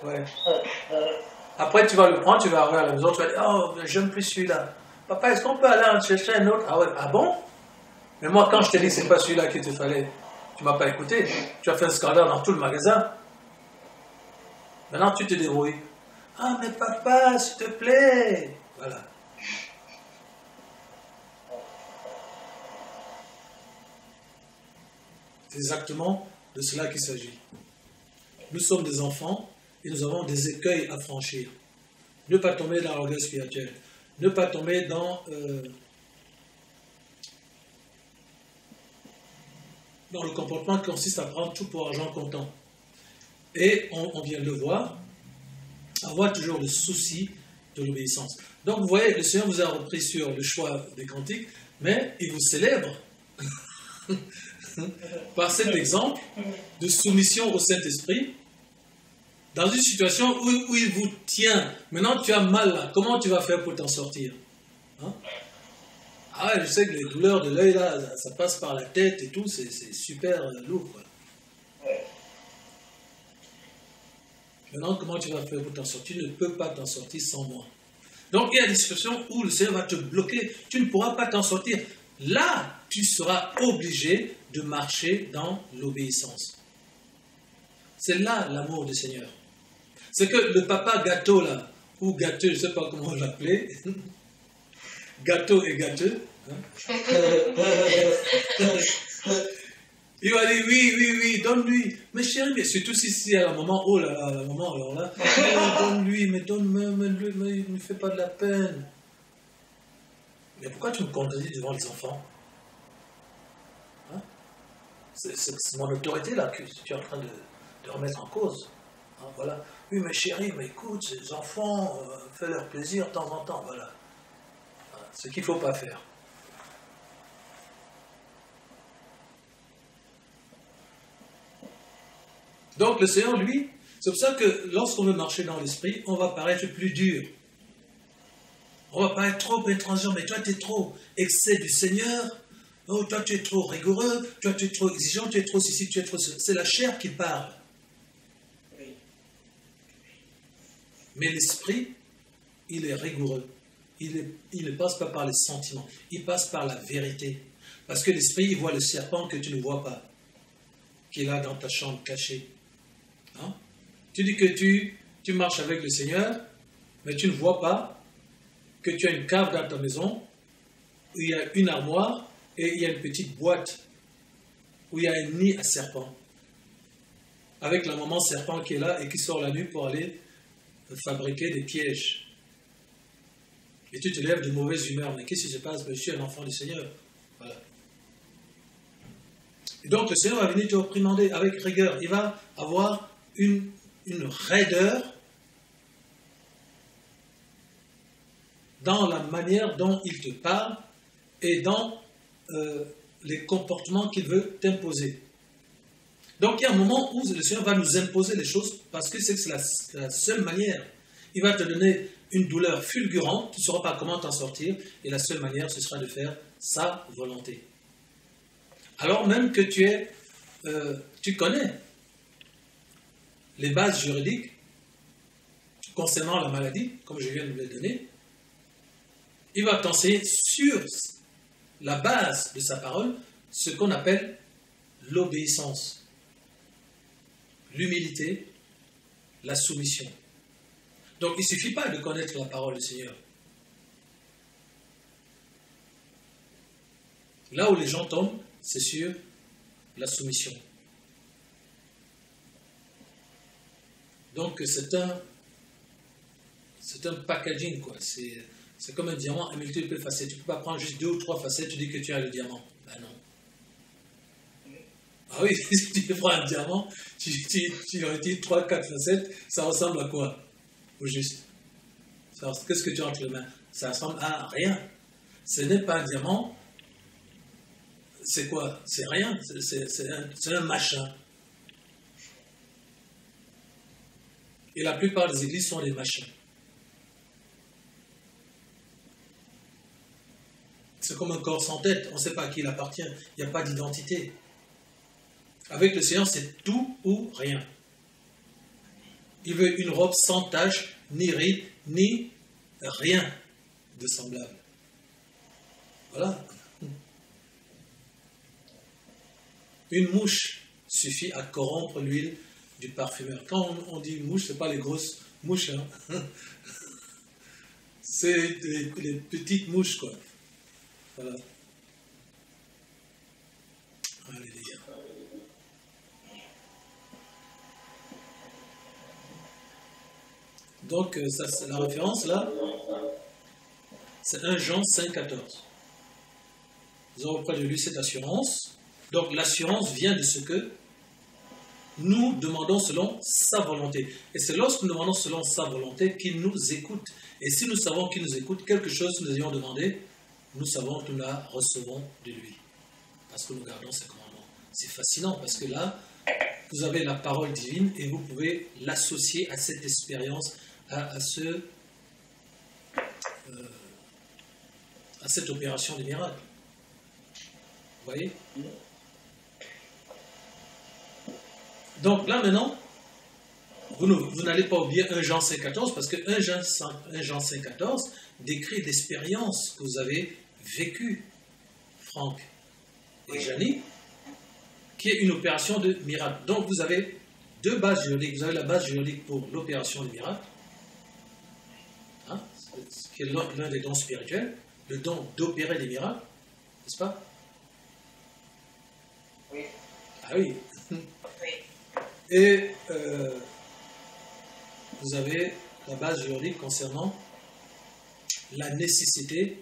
Ouais. Après, tu vas le prendre, tu vas arriver à la maison, tu vas dire, oh, j'aime plus celui-là. Papa, est-ce qu'on peut aller en chercher un autre? Ah ouais, ah bon? Mais moi, quand je t'ai dit que c'est pas celui-là qu'il te fallait, tu m'as pas écouté. Tu as fait un scandale dans tout le magasin. Maintenant, tu te débrouilles. Ah, mais papa, s'il te plaît. Voilà. C'est exactement de cela qu'il s'agit. Nous sommes des enfants et nous avons des écueils à franchir. Ne pas tomber dans l'orgueil spirituel. Ne pas tomber dans le comportement qui consiste à prendre tout pour argent comptant. Et on vient de le voir, avoir toujours le souci de l'obéissance. Donc vous voyez, le Seigneur vous a repris sur le choix des cantiques, mais il vous célèbre par cet exemple de soumission au Saint-Esprit dans une situation où il vous tient. Maintenant tu as mal là, comment tu vas faire pour t'en sortir? Hein? Ah, je sais que les douleurs de l'œil là, ça passe par la tête et tout, c'est super lourd, quoi. Maintenant, comment tu vas faire pour t'en sortir? Tu ne peux pas t'en sortir sans moi. Donc, il y a des situations où le Seigneur va te bloquer. Tu ne pourras pas t'en sortir. Là, tu seras obligé de marcher dans l'obéissance. C'est là l'amour du Seigneur. C'est que le papa gâteau, là, ou gâteux, je ne sais pas comment l'appeler, gâteau et gâteux, hein? Il va dire oui, donne-lui. Mais chérie, mais surtout si à un moment, oh là là, à un moment, alors là, donne-lui, mais ne fais pas de la peine. Mais pourquoi tu me contredis devant les enfants? Hein? C'est mon autorité là que tu es en train de remettre en cause. Hein, voilà. Oui, mais chérie, mais écoute, ces enfants, fais leur plaisir de temps en temps, voilà. Hein, ce qu'il ne faut pas faire. Donc le Seigneur, lui, c'est pour ça que lorsqu'on veut marcher dans l'esprit, on va paraître plus dur. On va paraître trop intransigeant, mais toi tu es trop excès du Seigneur, oh, toi tu es trop rigoureux, toi tu es trop exigeant, tu es trop ceci, tu es trop cela. C'est la chair qui parle. Mais l'esprit, il est rigoureux. Il ne passe pas par les sentiments, il passe par la vérité. Parce que l'esprit, il voit le serpent que tu ne vois pas, qui est là dans ta chambre cachée. Hein? Tu dis que tu marches avec le Seigneur, mais tu ne vois pas que tu as une cave dans ta maison, où il y a une armoire et il y a une petite boîte, où il y a un nid à serpent, avec la maman serpent qui est là et qui sort la nuit pour aller fabriquer des pièges. Et tu te lèves de mauvaise humeur, mais qu'est-ce qui se passe? Je suis un enfant du Seigneur. Voilà. Et donc le Seigneur va venir te réprimander avec rigueur. Il va avoir une raideur dans la manière dont il te parle et dans les comportements qu'il veut t'imposer. Donc il y a un moment où le Seigneur va nous imposer les choses parce que c'est la seule manière. Il va te donner une douleur fulgurante, tu ne sauras pas comment t'en sortir, et la seule manière, ce sera de faire sa volonté. Alors même que tu connais les bases juridiques concernant la maladie, comme je viens de vous les donner, il va t'enseigner sur la base de sa parole ce qu'on appelle l'obéissance, l'humilité, la soumission. Donc il ne suffit pas de connaître la parole du Seigneur. Là où les gens tombent, c'est sur la soumission. Donc c'est un packaging, quoi. C'est comme un diamant à multiples facettes. Tu ne peux pas prendre juste 2 ou 3 facettes, tu dis que tu as le diamant. Ben non. Ah oui, si tu prends un diamant, tu retires 3, 4 facettes, ça ressemble à quoi? Au juste. Qu'est-ce que tu as entre les mains? Ça ressemble à rien. Ce n'est pas un diamant. C'est quoi? C'est rien. C'est un machin. Et la plupart des églises sont des machins. C'est comme un corps sans tête, on ne sait pas à qui il appartient, il n'y a pas d'identité. Avec le Seigneur, c'est tout ou rien. Il veut une robe sans tache, ni ride, ni rien de semblable. Voilà. Une mouche suffit à corrompre l'huile du parfumeur. Quand on dit mouche, ce n'est pas les grosses mouches, hein. C'est les petites mouches, quoi. Voilà. Alléluia. Donc, ça, c'est la référence là, c'est 1 Jean 5,14. Nous avons auprès de lui cette assurance. Donc, l'assurance vient de ce que nous demandons selon sa volonté. Et c'est lorsque nous demandons selon sa volonté qu'il nous écoute. Et si nous savons qu'il nous écoute, quelque chose que nous ayons demandé, nous savons que nous la recevons de lui. Parce que nous gardons ses commandements. C'est fascinant parce que là, vous avez la parole divine et vous pouvez l'associer à cette expérience, à cette opération des miracles. Vous voyez? Donc là maintenant, vous n'allez pas oublier 1 Jean 5,14 parce que 1 Jean 5,14 décrit l'expérience que vous avez vécue, Franck et Janie, qui est une opération de miracle. Donc vous avez deux bases juridiques. Vous avez la base juridique pour l'opération de miracle, hein, qui est l'un des dons spirituels, le don d'opérer des miracles, n'est-ce pas? Oui. Ah oui. Oui. Et vous avez la base juridique concernant la nécessité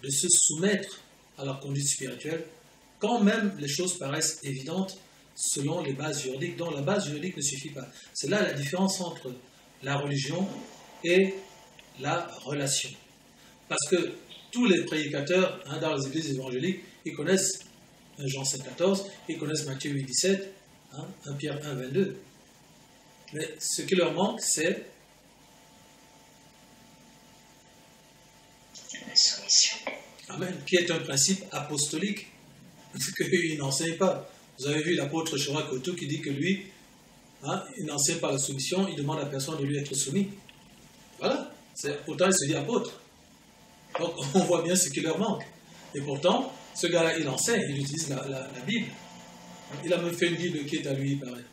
de se soumettre à la conduite spirituelle, quand même les choses paraissent évidentes selon les bases juridiques, dont la base juridique ne suffit pas. C'est là la différence entre la religion et la relation. Parce que tous les prédicateurs, hein, dans les églises évangéliques, ils connaissent 1 Jean 5,14, ils connaissent Matthieu 8,17, hein, 1 Pierre 1,22. Mais ce qui leur manque, c'est la soumission. Amen, qui est un principe apostolique, qu'il n'enseigne pas. Vous avez vu l'apôtre Chorakoto qui dit que lui, hein, il n'enseigne pas la soumission, il demande à personne de lui être soumis. Voilà, pourtant il se dit apôtre. Donc on voit bien ce qui leur manque. Et pourtant, ce gars-là, il enseigne, il utilise la Bible. Il a même fait une Bible qui est à lui, il paraît.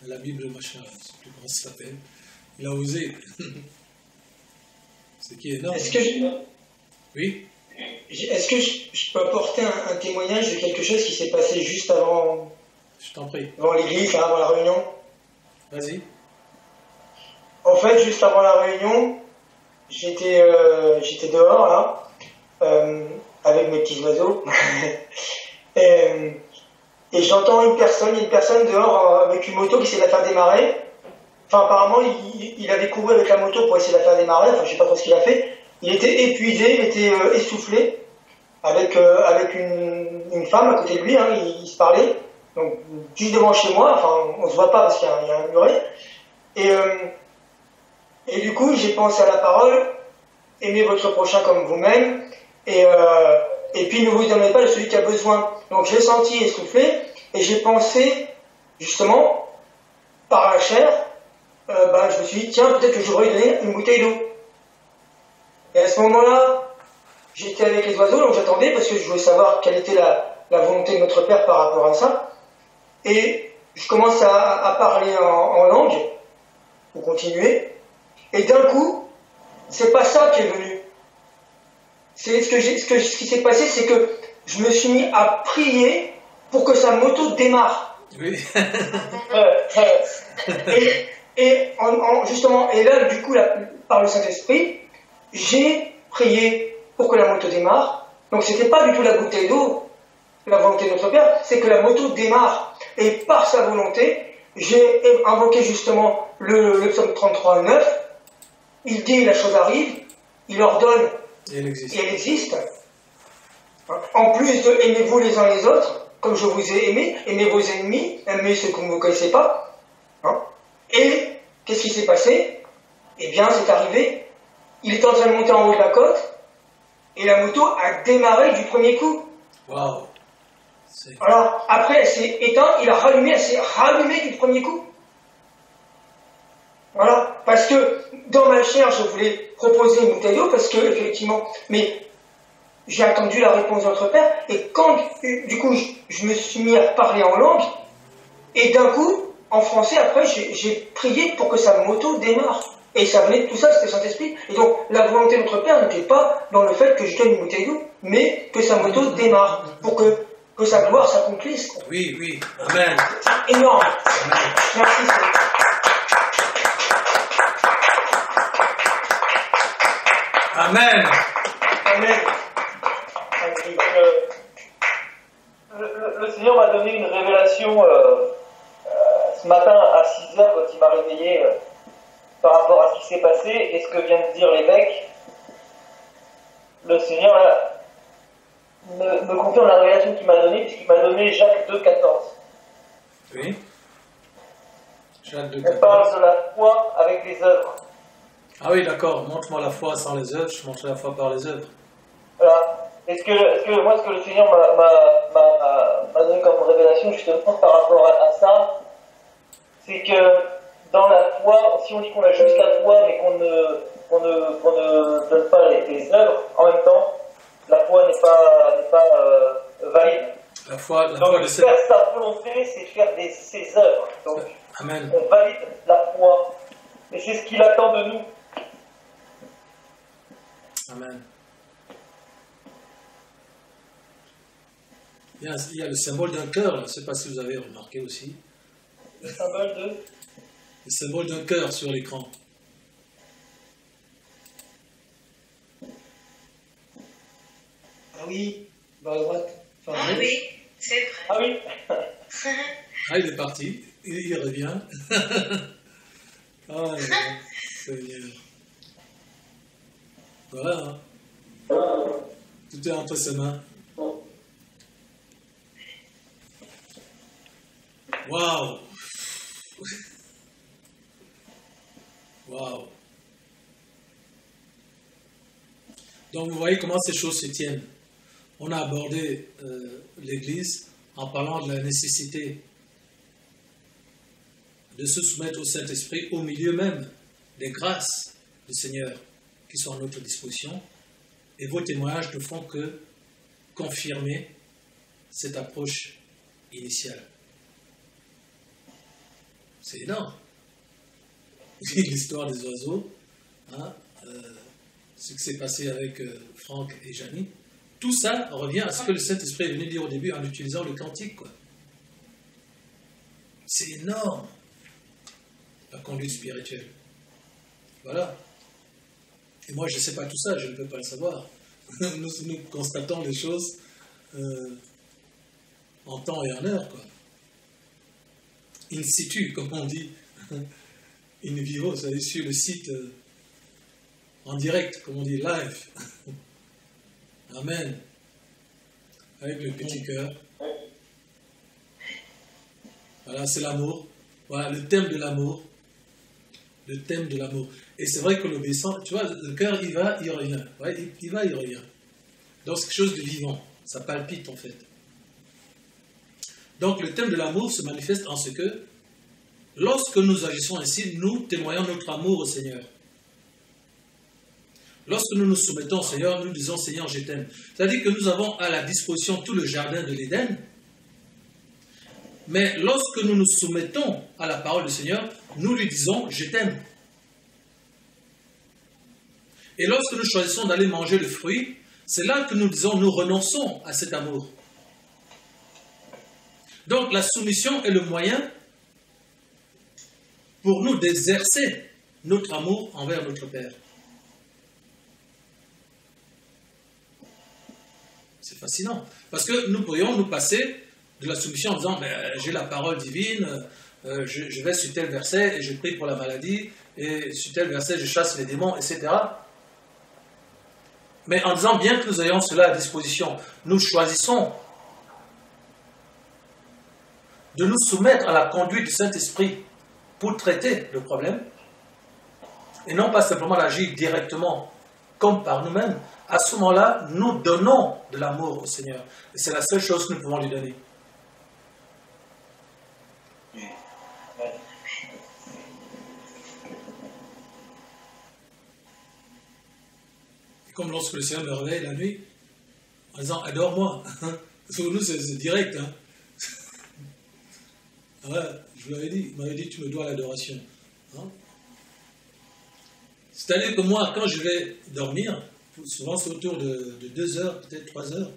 La Bible machin, je ne sais plus comment ça s'appelle. Il a osé. Ce qui est énorme. Oui. Est-ce que je peux apporter un témoignage de quelque chose qui s'est passé juste avant, Je t'en prie. avant l'église, avant la réunion? Vas-y. En fait, juste avant la réunion, j'étais dehors, là, avec mes petits oiseaux. Et j'entends une personne dehors avec une moto qui essaie de la faire démarrer. Enfin, apparemment, il avait couru avec la moto pour essayer de la faire démarrer. Enfin, je sais pas trop ce qu'il a fait. Il était épuisé, il était essoufflé, avec une femme à côté de lui, hein, il se parlait, donc juste devant chez moi, enfin on se voit pas parce qu'il y a un muret, et du coup j'ai pensé à la parole, aimez votre prochain comme vous-même, et puis ne vous éloignez pas de celui qui a besoin. Donc j'ai senti essoufflé, et j'ai pensé, justement, par la chair, je me suis dit, tiens, peut-être que j'aurais donné une bouteille d'eau. Et à ce moment-là, j'étais avec les oiseaux, donc j'attendais parce que je voulais savoir quelle était la volonté de notre Père par rapport à ça. Et je commence à parler en langue, pour continuer. Et d'un coup, c'est pas ça qui est venu. Ce qui s'est passé, c'est que je me suis mis à prier pour que sa moto démarre. Oui. Justement, et là, du coup, par le Saint-Esprit, j'ai prié pour que la moto démarre. Donc c'était pas du tout la bouteille d'eau, la volonté de notre Père, c'est que la moto démarre. Et par sa volonté, j'ai invoqué justement le psaume 33, 9. Il dit, la chose arrive, il ordonne, et elle existe. En plus de aimez-vous les uns les autres, comme je vous ai aimé, aimez vos ennemis, aimez ceux que vous ne connaissez pas. Et qu'est-ce qui s'est passé? Eh bien, c'est arrivé, il était en train de monter en haut de la côte, et la moto a démarré du premier coup. Waouh. Alors, après, elle s'est éteinte, elle s'est rallumée du premier coup. Voilà, parce que dans ma chair, je voulais proposer une bouteille d'eau, parce que, effectivement, mais j'ai attendu la réponse de notre père, et quand, du coup, je me suis mis à parler en langue, et d'un coup, en français, après, j'ai prié pour que sa moto démarre. Et ça venait de tout ça, c'était le Saint-Esprit. Et donc, la volonté de notre Père n'était pas dans le fait que je donne une bouteille d'eau, mais que sa moto démarre, pour que sa gloire s'accomplisse. Oui, oui. Amen. C'est énorme. Amen. Merci, Seigneur. Amen. Amen. Le Seigneur m'a donné une révélation ce matin à 6 heures quand il m'a réveillé par rapport à ce qui s'est passé et ce que vient de dire l'évêque. Le Seigneur me confirme la révélation qu'il m'a donnée, puisqu'il m'a donné Jacques 2,14. Oui. Jacques On 2,14. parle de la foi avec les œuvres. Ah oui, d'accord. Montre-moi la foi sans les œuvres, je montre la foi par les œuvres. Voilà. Ce que le Seigneur m'a donné comme révélation justement par rapport à ça, c'est que dans la foi, si on dit qu'on a juste la foi mais qu'on ne donne pas les œuvres, en même temps, la foi n'est pas valide. La foi Donc de faire sa volonté, c'est faire ses œuvres. Donc Amen. on valide la foi. Et c'est ce qu'il attend de nous. Amen. Il y a le symbole d'un cœur, là. Je ne sais pas si vous avez remarqué aussi. Le symbole de... Le symbole d'un cœur sur l'écran. Ah oui, vers la droite. Enfin, Ah oui, c'est vrai. Ah oui. Ah, il est parti. Il revient. Ah, Seigneur. Voilà. Hein. Tout est entre ses mains. Waouh. Waouh. Donc vous voyez comment ces choses se tiennent. On a abordé l'Église en parlant de la nécessité de se soumettre au Saint-Esprit au milieu même des grâces du Seigneur qui sont à notre disposition. Et vos témoignages ne font que confirmer cette approche initiale. C'est énorme. L'histoire des oiseaux, hein, ce qui s'est passé avec Franck et Janie, tout ça revient à ce que le Saint-Esprit est venu dire au début en utilisant le cantique, quoi. C'est énorme, la conduite spirituelle. Voilà. Et moi, je ne sais pas tout ça, je ne peux pas le savoir. Nous constatons les choses en temps et en heure, quoi. In situ, comme on dit. In vivo, c'est sur le site en direct, comme on dit, live. Amen. Avec le petit cœur. Voilà, c'est l'amour. Voilà, le thème de l'amour. Le thème de l'amour. Et c'est vrai que l'obéissant, tu vois, le cœur, il va, il revient. Ouais, il va, il revient. Donc c'est quelque chose de vivant. Ça palpite, en fait. Donc le thème de l'amour se manifeste en ce que, lorsque nous agissons ainsi, nous témoignons notre amour au Seigneur. Lorsque nous nous soumettons au Seigneur, nous disons « Seigneur, je t'aime ». C'est-à-dire que nous avons à la disposition tout le jardin de l'Éden, mais lorsque nous nous soumettons à la parole du Seigneur, nous lui disons « Je t'aime ». Et lorsque nous choisissons d'aller manger le fruit, c'est là que nous disons « Nous renonçons à cet amour ». Donc la soumission est le moyen pour nous d'exercer notre amour envers notre Père. C'est fascinant. Parce que nous pourrions nous passer de la soumission en disant j'ai la parole divine, je vais sur tel verset et je prie pour la maladie, et sur tel verset je chasse les démons, etc. Mais en disant bien que nous ayons cela à disposition, nous choisissons de nous soumettre à la conduite du Saint-Esprit pour traiter le problème, et non pas simplement d'agir directement comme par nous-mêmes, à ce moment-là, nous donnons de l'amour au Seigneur. Et c'est la seule chose que nous pouvons lui donner. Et comme lorsque le Seigneur me réveille la nuit, en disant « Adore-moi ». Pour nous, c'est direct. Hein. Voilà, je vous l'avais dit, il m'avait dit « Tu me dois l'adoration hein. ». C'est-à-dire que moi, quand je vais dormir, souvent c'est autour de 2 heures, peut-être 3 heures.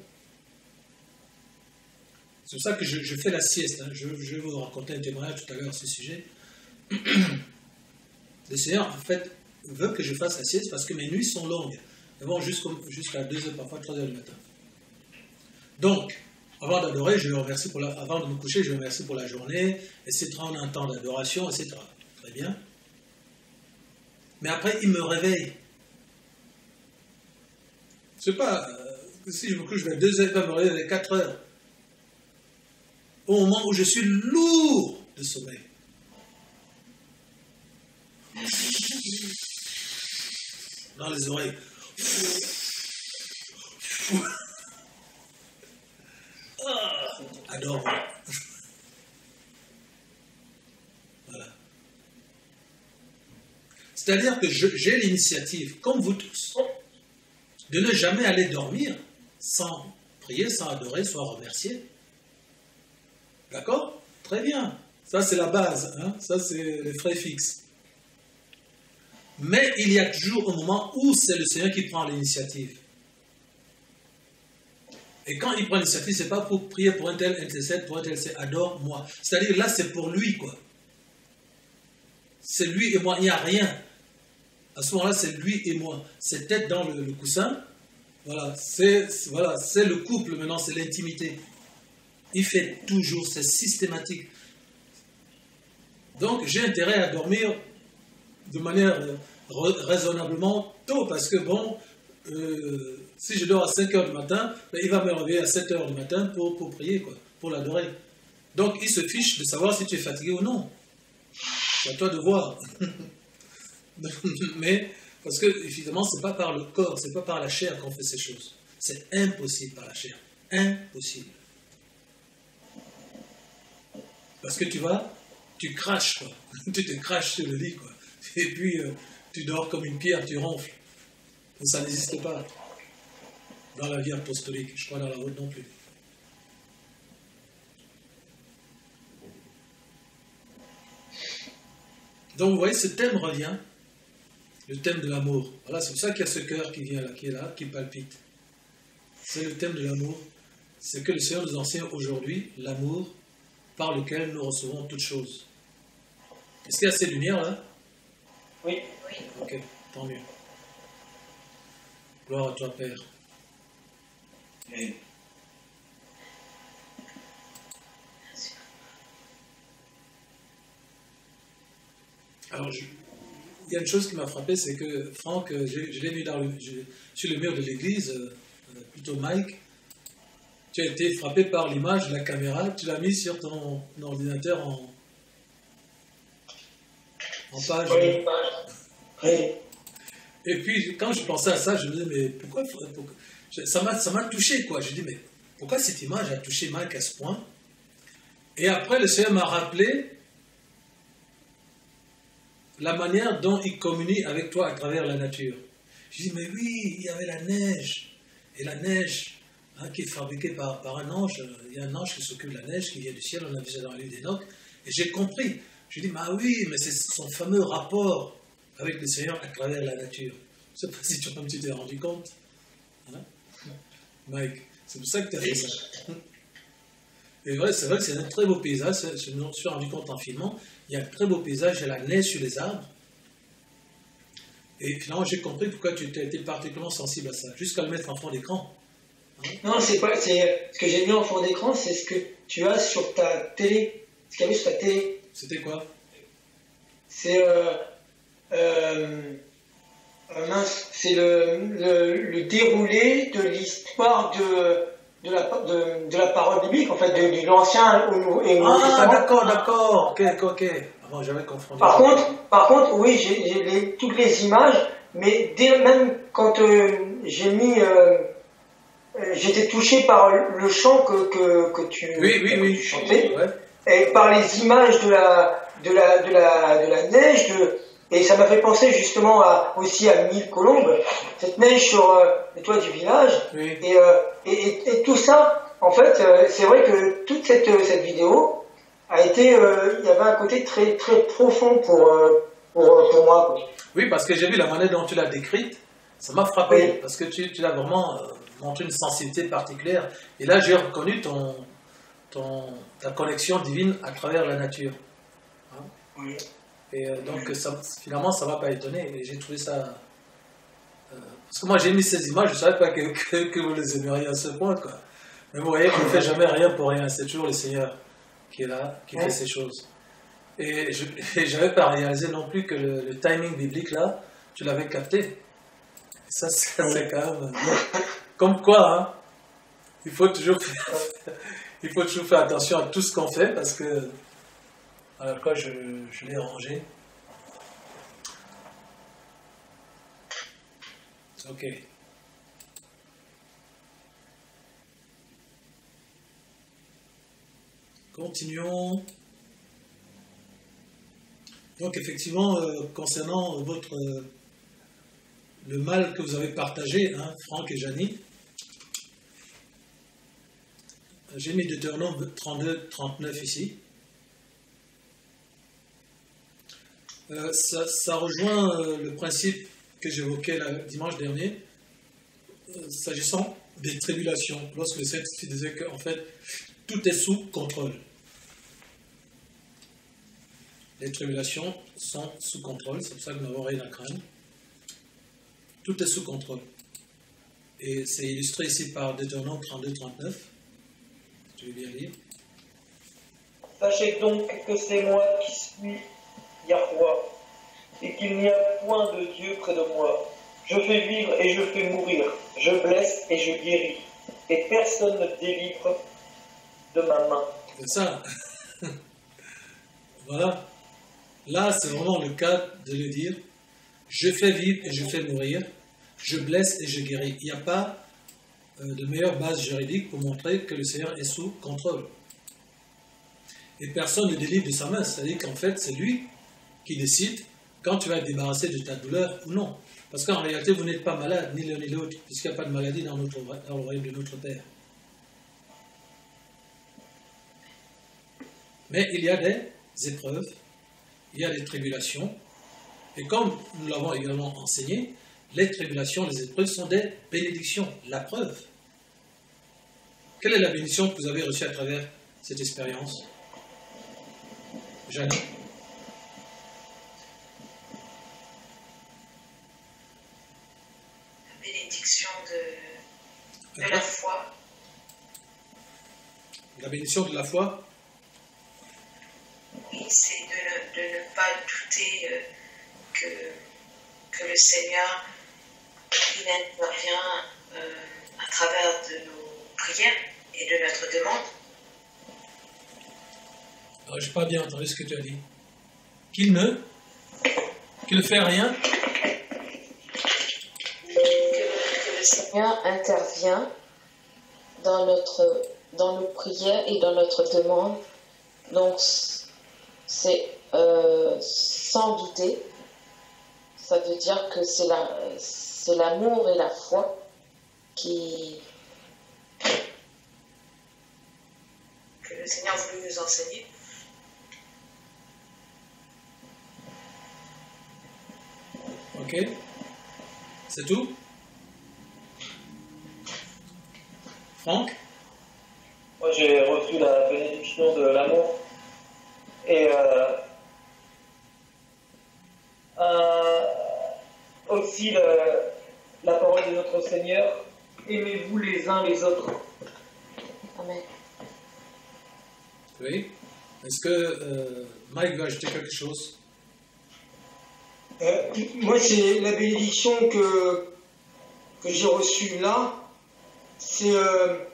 C'est pour ça que je fais la sieste. Hein. Je vais vous raconter un témoignage tout à l'heure à ce sujet. Le Seigneur, en fait, veut que je fasse la sieste parce que mes nuits sont longues. Elles vont jusqu'à 2 heures, parfois 3 heures du matin. Donc, avant d'adorer, je le remercie avant de me coucher, je le remercie pour la journée, etc. On a un temps d'adoration, etc. Très bien. Mais après, il me réveille. C'est pas, si je me couche vers 2 heures, il va me réveiller vers 4 heures. Au moment où je suis lourd de sommeil. Dans les oreilles. Adore-moi. Voilà. C'est-à-dire que j'ai l'initiative, comme vous tous, de ne jamais aller dormir sans prier, sans adorer, sans remercier. D'accord? Très bien. Ça, c'est la base. Hein? Ça, c'est les frais fixes. Mais il y a toujours un moment où c'est le Seigneur qui prend l'initiative. Et quand il prend l'initiative, ce n'est pas pour prier pour un tel, intercède pour un tel, c'est adore-moi. C'est-à-dire, là, c'est pour lui, quoi. C'est lui et moi, il n'y a rien. À ce moment-là, c'est lui et moi. C'est tête dans le coussin. Voilà, c'est le couple maintenant, c'est l'intimité. Il fait toujours, c'est systématique. Donc, j'ai intérêt à dormir de manière raisonnablement tôt, parce que bon, si je dors à 5 heures du matin, ben, il va me réveiller à 7 heures du matin pour prier, quoi, pour l'adorer. Donc, il se fiche de savoir si tu es fatigué ou non. C'est à toi de voir. Mais, parce que, évidemment, ce n'est pas par le corps, ce n'est pas par la chair qu'on fait ces choses. C'est impossible par la chair. Impossible. Parce que tu craches, quoi. Tu te craches sur le lit, quoi. Et puis, tu dors comme une pierre, tu ronfles. Et ça n'existe pas dans la vie apostolique. Je crois dans la vôtre non plus. Donc, vous voyez, ce thème revient. Le thème de l'amour. Voilà, c'est pour ça qu'il y a ce cœur qui vient là, qui palpite. C'est le thème de l'amour. C'est que le Seigneur nous enseigne aujourd'hui l'amour par lequel nous recevons toutes choses. Est-ce qu'il y a assez de lumière là? Oui. Ok, tant mieux. Gloire à toi, Père. Oui. Alors, il y a une chose qui m'a frappé, c'est que Franck, je l'ai mis sur le mur de l'église, plutôt Mike, tu as été frappé par l'image de la caméra, tu l'as mis sur ton ordinateur en page. Oui. Et puis, quand je pensais à ça, je me disais, mais pourquoi ça m'a touché, quoi. Je dis, mais pourquoi cette image a touché Mike à ce point? Et après, le Seigneur m'a rappelé la manière dont il communique avec toi à travers la nature. Je dis, mais oui, il y avait la neige. Et la neige, qui est fabriquée par un ange, il y a un ange qui s'occupe de la neige, qui vient du ciel, on a vu ça dans la livre d'Enoch. Et j'ai compris. Je dis, bah oui, mais c'est son fameux rapport avec le Seigneur à travers la nature. Je ne sais pas si tu t'es rendu compte. Hein? Mike, c'est pour ça que tu as fait ça. Et c'est vrai que c'est un très beau paysage, je me suis rendu compte en filmant, il y a un très beau paysage, il y a la neige sur les arbres. Et finalement, j'ai compris pourquoi tu as été particulièrement sensible à ça, jusqu'à le mettre en fond d'écran. Hein? Non, c'est ce que j'ai mis en fond d'écran, c'est ce que tu as sur ta télé. Ce qu'il y avait sur ta télé. C'était quoi? C'est c'est le déroulé de l'histoire de la parole biblique, en fait, de l'Ancien au Nouveau Testament. Ah, d'accord, ok. Avant, j'avais confondu. Par contre, oui, j'ai toutes les images, mais même quand j'ai mis, j'étais touché par le chant que tu chantais, ouais. Et par les images de la neige, et ça m'a fait penser justement aussi à Mille Colombes, cette neige sur le toit du village, Oui. et tout ça, en fait, c'est vrai que toute cette vidéo a été, il y avait un côté très très profond pour moi, quoi. Oui, parce que j'ai vu la manière dont tu l'as décrite, ça m'a frappé, Oui. parce que tu l'as vraiment montré une sensibilité particulière. Et là, j'ai reconnu ta connexion divine à travers la nature. Hein? Oui. Et donc, finalement, ça ne m'a pas étonné. Et j'ai trouvé ça... parce que moi, j'ai mis ces images, je ne savais pas que vous les aimeriez à ce point, quoi. Mais vous voyez, on ne fait jamais rien pour rien. C'est toujours le Seigneur qui est là, qui fait ces choses. Et je n'avais pas réalisé non plus que le timing biblique, là, tu l'avais capté. Et ça, c'est quand même... Comme quoi, hein, il faut toujours faire attention à tout ce qu'on fait, parce que... Alors quoi, je l'ai rangé. Ok. Continuons. Donc effectivement, concernant le mal que vous avez partagé, hein, Franck et Janie, j'ai mis Deutéronome 32, 39 ici. Ça rejoint le principe que j'évoquais dimanche dernier, s'agissant des tribulations, lorsque le Seigneur disait qu'en fait, tout est sous contrôle. Les tribulations sont sous contrôle, c'est pour ça que nous n'avons rien à craindre. Tout est sous contrôle. Et c'est illustré ici par Deutéronome 32, 39. Je vais bien lire. Sachez donc que c'est moi qui suis Yahweh, et qu'il n'y a point de Dieu près de moi. Je fais vivre et je fais mourir, je blesse et je guéris, et personne ne délivre de ma main. C'est ça. Voilà. Là, c'est vraiment le cas de le dire. Je fais vivre et je fais mourir, je blesse et je guéris. Il n'y a pas de meilleure base juridique pour montrer que le Seigneur est sous contrôle. Et personne ne délivre de sa main. C'est-à-dire qu'en fait, c'est lui qui décide quand tu vas être débarrassé de ta douleur ou non. Parce qu'en réalité, vous n'êtes pas malade, ni l'un ni l'autre, puisqu'il n'y a pas de maladie dans le royaume de notre Père. Mais il y a des épreuves, il y a des tribulations, et comme nous l'avons également enseigné, les tribulations, les épreuves sont des bénédictions, la preuve. Quelle est la bénédiction que vous avez reçue à travers cette expérience? Jeanne. La bénédiction de la foi. La bénédiction de la foi? Oui, c'est de ne pas douter que le Seigneur intervient à travers de nos prières et de notre demande. Je n'ai pas bien entendu ce que tu as dit. Qu'il ne fait rien? Que le Seigneur intervient dans nos prières et dans notre demande. Donc, c'est sans douter. Ça veut dire que c'est l'amour et la foi que le Seigneur voulait nous enseigner. Ok. C'est tout? Franck? Moi, j'ai reçu la bénédiction de l'amour et aussi la parole de notre Seigneur. Aimez-vous les uns les autres. Amen. Oui. Est-ce que Mike veut ajouter quelque chose? Moi, c'est la bénédiction que j'ai reçue là. C'est ne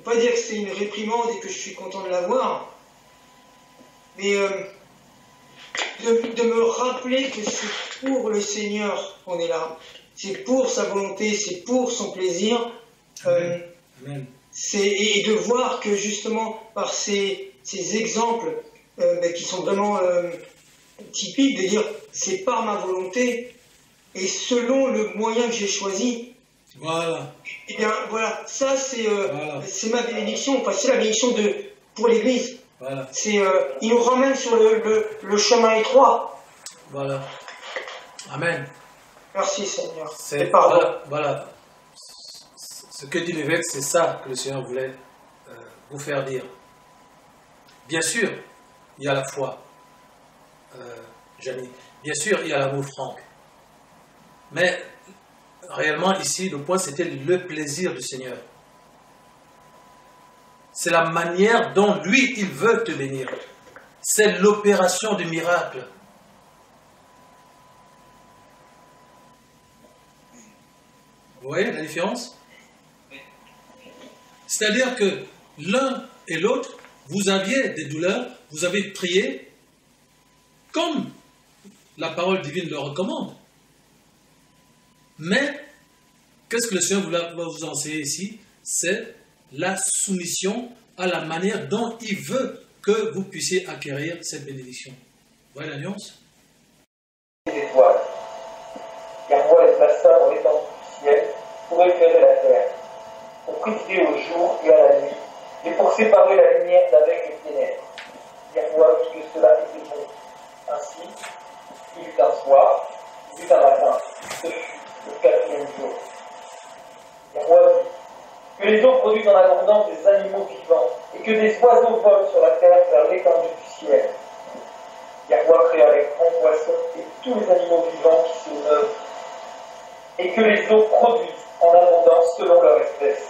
pas dire que c'est une réprimande et que je suis content de l'avoir, mais de me rappeler que c'est pour le Seigneur qu'on est là. C'est pour sa volonté, c'est pour son plaisir. Amen. Et de voir que justement, par ces exemples qui sont vraiment typiques, de dire c'est par ma volonté et selon le moyen que j'ai choisi. Voilà. Et bien voilà, ça Voilà. c'est ma bénédiction, enfin c'est la bénédiction pour l'Église. Voilà. Il nous ramène sur le chemin étroit. Voilà. Amen. Merci Seigneur. C'est, Et pardon. voilà. Ce que dit l'évêque, c'est ça que le Seigneur voulait vous faire dire. Bien sûr, il y a la foi, Janine. Bien sûr, il y a l'amour franc. Mais réellement, ici, le point, c'était le plaisir du Seigneur. C'est la manière dont lui, il veut te bénir. C'est l'opération du miracle. Vous voyez la différence? C'est-à-dire que l'un et l'autre, vous aviez des douleurs, vous avez prié comme la parole divine le recommande. Mais, qu'est-ce que le Seigneur va vous enseigner ici? C'est la soumission à la manière dont il veut que vous puissiez acquérir cette bénédiction. Vous voyez la nuance? Les étoiles. Yahweh les plaça dans l'étendue du ciel pour éclairer la terre, pour présider au jour et à la nuit, et pour séparer la lumière d'avec les ténèbres. Yahweh dit que cela était bon. Ainsi, il eut un soir, il eut un matin, ce fut le quatrième jour. Yahweh dit que les eaux produisent en abondance des animaux vivants, et que des oiseaux volent sur la terre vers l'étendue du ciel. Yahweh créa les grands poissons et tous les animaux vivants qui se meuvent, et que les eaux produisent en abondance selon leur espèce.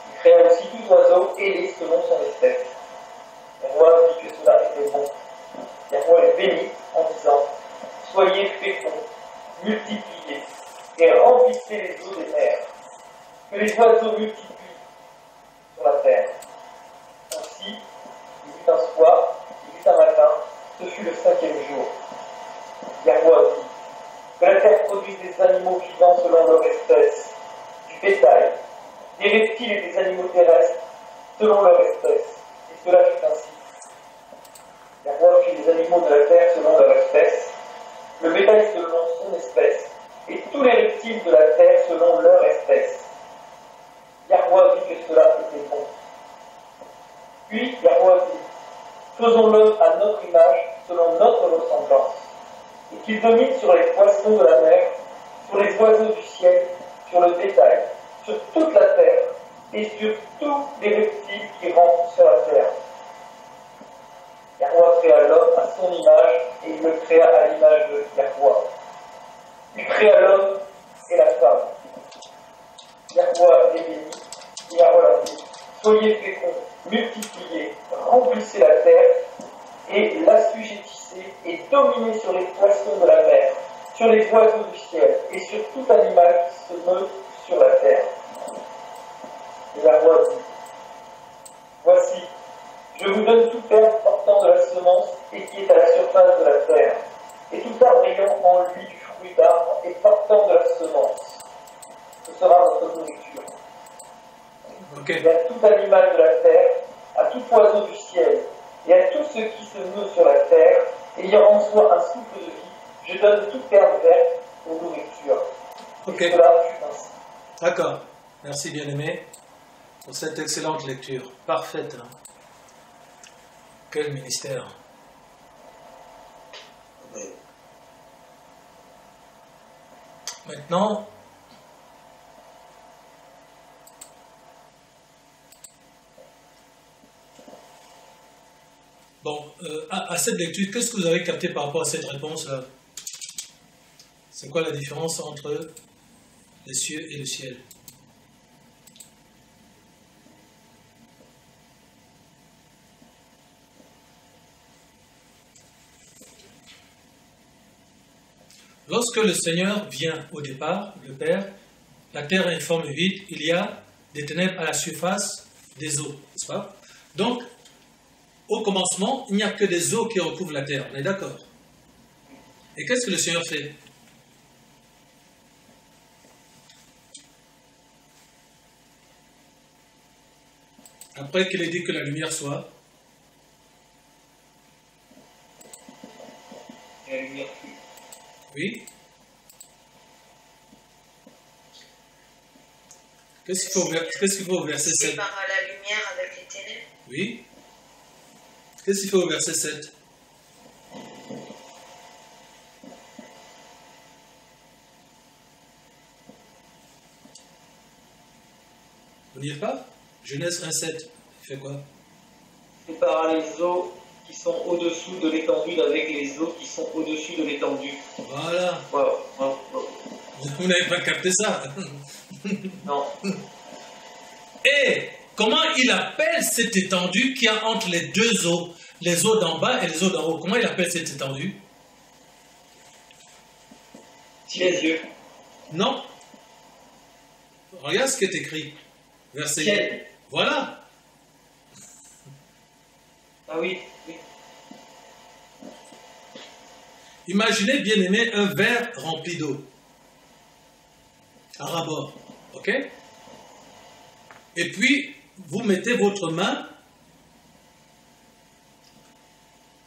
Il créa aussi tout oiseau ailé selon son espèce. Yahweh dit que cela était bon. Yahweh les bénit en disant: soyez féconds, multipliez, et remplissez les eaux des mers, que les oiseaux multiplient sur la terre. Ainsi, il eut un soir, il eut un matin, ce fut le cinquième jour. Yahweh dit que la terre produise des animaux vivants selon leur espèce, du bétail, des reptiles et des animaux terrestres selon leur espèce. Et cela fut ainsi. Yahweh fit les animaux de la terre selon leur espèce, le bétail selon son espèce, et tous les reptiles de la terre selon leur espèce. Yahweh vit que cela était bon. Puis Yahweh dit: faisons l'homme à notre image, selon notre ressemblance, et qu'il domine sur les poissons de la mer, sur les oiseaux du ciel, sur le bétail, sur toute la terre, et sur tous les reptiles qui rampent sur la terre. Yahweh créa l'homme à son image, et il le créa à l'image de Yahweh. Il créa l'homme et la femme. Yahweh les bénit, et Yahweh leur dit: soyez féconds, multipliez, remplissez la terre, et l'assujettissez, et dominez sur les poissons de la mer, sur les oiseaux du ciel, et sur tout animal qui se meut sur la terre. Et Yahweh dit: voici, je vous donne tout herbe portant de la semence et qui est à la surface de la terre, et tout arbre ayant en lui du fruit d'arbre et portant de la semence. Ce sera votre nourriture. Okay. Et à tout animal de la terre, à tout oiseau du ciel, et à tout ce qui se meut sur la terre, ayant en soi un souffle de vie, je donne toute herbe verte pour nourriture. Okay. Et cela fut ainsi. D'accord. Merci bien-aimé pour cette excellente lecture. Parfaite. Hein? Quel ministère. Maintenant, bon, à cette lecture, qu'est-ce que vous avez capté par rapport à cette réponse-là? C'est quoi la différence entre les cieux et le ciel? Lorsque le Seigneur vient au départ, le Père, la terre est une forme vide, il y a des ténèbres à la surface des eaux, n'est-ce pas? Donc, au commencement, il n'y a que des eaux qui recouvrent la terre. On est d'accord? Et qu'est-ce que le Seigneur fait? Après qu'il ait dit que la lumière soit, Et la lumière fut. oui. Qu'est-ce qu'il faut au verset 7? Sépara la lumière avec les ténèbres. Oui. Qu'est-ce qu'il fait au verset 7? Vous n'y êtes pas? Genèse 1,7. Il fait quoi? Sépara les eaux qui sont au-dessous de l'étendue avec les eaux qui sont au-dessus de l'étendue. Voilà. Wow. Vous n'avez pas capté ça? Non. Et comment il appelle cette étendue qu'il y a entre les deux eaux, les eaux d'en bas et les eaux d'en haut? Comment il appelle cette étendue? Si les yeux. Non. Regarde ce qui est écrit. Verset 8. Ciel. Voilà. Ah oui. Imaginez, bien aimé, un verre rempli d'eau. À ras-bord. OK? Et puis, vous mettez votre main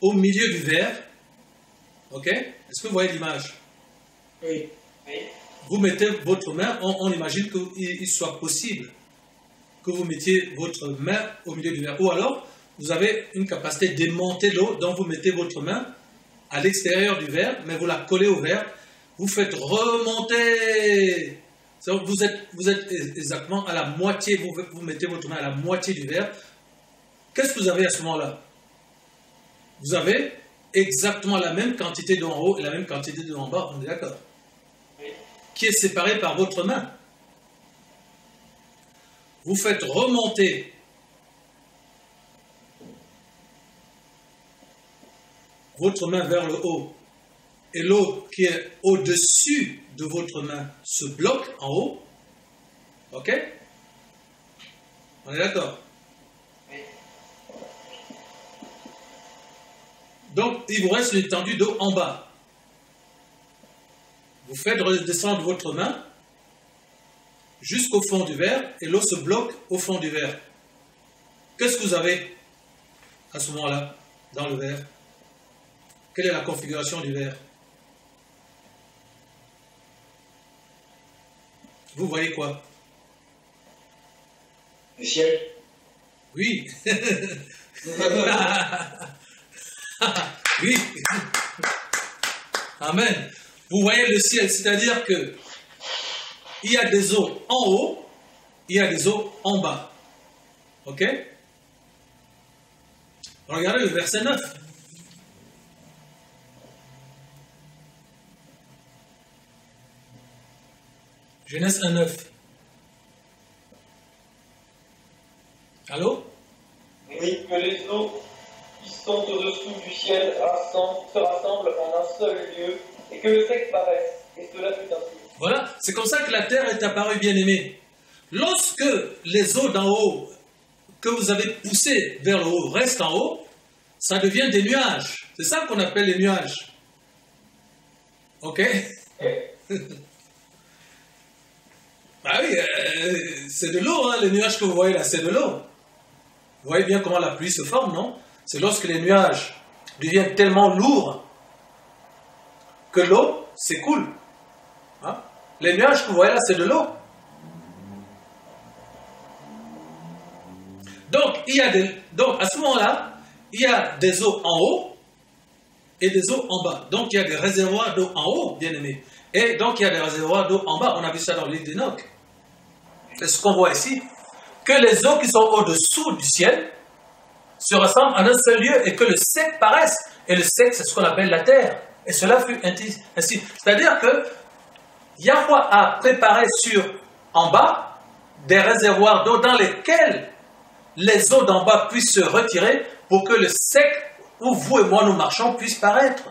au milieu du verre. OK? Est-ce que vous voyez l'image? Oui. Vous mettez votre main, on imagine qu'il soit possible que vous mettiez votre main au milieu du verre. Ou alors, vous avez une capacité d'aimanter l'eau, donc vous mettez votre main à l'extérieur du verre, mais vous la collez au verre, vous faites remonter. Vous êtes exactement à la moitié, vous mettez votre main à la moitié du verre. Qu'est-ce que vous avez à ce moment-là? Vous avez exactement la même quantité d'eau en haut et la même quantité d'eau en bas, on est d'accord? Oui. Qui est séparée par votre main. Vous faites remonter votre main vers le haut et l'eau qui est au-dessus de votre main se bloque en haut. OK? On est d'accord? Oui. Donc, il vous reste une étendue d'eau en bas. Vous faites redescendre votre main jusqu'au fond du verre et l'eau se bloque au fond du verre. Qu'est-ce que vous avez à ce moment-là dans le verre? Quelle est la configuration du verre? Vous voyez quoi? Le ciel. Oui. Oui. Amen. Vous voyez le ciel, c'est-à-dire que il y a des eaux en haut, il y a des eaux en bas. OK? Regardez le verset 9. Genèse 1,9. Allô? Oui. Que les eaux qui sont au-dessous du ciel se rassemblent en un seul lieu et que le sec paraisse. Et cela fut ainsi. Voilà, c'est comme ça que la terre est apparue, bien-aimée. Lorsque les eaux d'en haut, que vous avez poussées vers le haut, restent en haut, ça devient des nuages. C'est ça qu'on appelle les nuages. OK? Bah oui, c'est de l'eau, hein, les nuages que vous voyez là, c'est de l'eau. Vous voyez bien comment la pluie se forme, non? C'est lorsque les nuages deviennent tellement lourds que l'eau s'écoule. Hein? Les nuages que vous voyez là, c'est de l'eau. Donc, à ce moment-là, il y a des eaux en haut et des eaux en bas. Donc, il y a des réservoirs d'eau en haut, bien aimé. Et donc, il y a des réservoirs d'eau en bas. On a vu ça dans l'île d'Enoch. C'est ce qu'on voit ici. Que les eaux qui sont au-dessous du ciel se rassemblent en un seul lieu et que le sec paraisse. Et le sec, c'est ce qu'on appelle la terre. Et cela fut ainsi. C'est-à-dire que Yahweh a préparé en bas des réservoirs d'eau dans lesquels les eaux d'en bas puissent se retirer pour que le sec où vous et moi nous marchons puisse paraître.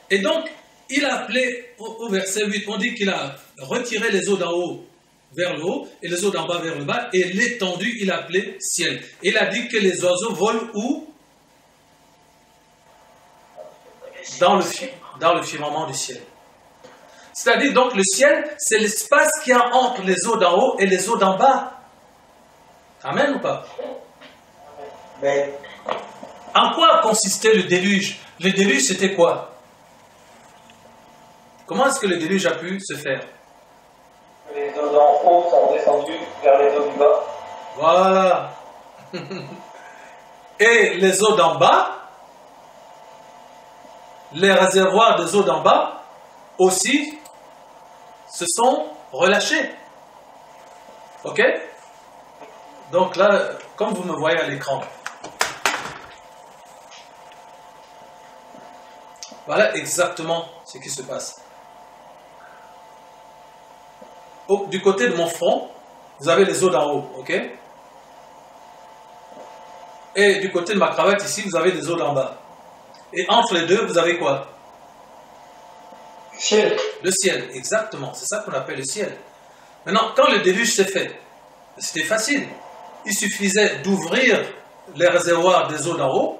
Et donc, il a appelé, au verset 8, on dit qu'il a retiré les eaux d'en haut vers le haut et les eaux d'en bas vers le bas, et l'étendue, il a appelé ciel. Il a dit que les oiseaux volent où? Dans le firmament du ciel. C'est-à-dire donc le ciel, c'est l'espace qu'il y a entre les eaux d'en haut et les eaux d'en bas. Amen ou pas? Mais, En quoi consistait le déluge? Le déluge, c'était quoi? Comment est-ce que le déluge a pu se faire? Les eaux d'en haut sont descendues vers les eaux du bas. Voilà. Et les eaux d'en bas, les réservoirs des eaux d'en bas aussi se sont relâchés. Ok? Donc là, comme vous me voyez à l'écran, voilà exactement ce qui se passe. Du côté de mon front, vous avez les eaux d'en haut, ok? Et du côté de ma cravate ici, vous avez les eaux d'en bas. Et entre les deux, vous avez quoi? ciel. Le ciel, exactement. C'est ça qu'on appelle le ciel. Maintenant, quand le déluge s'est fait, c'était facile. Il suffisait d'ouvrir les réservoirs des eaux d'en haut,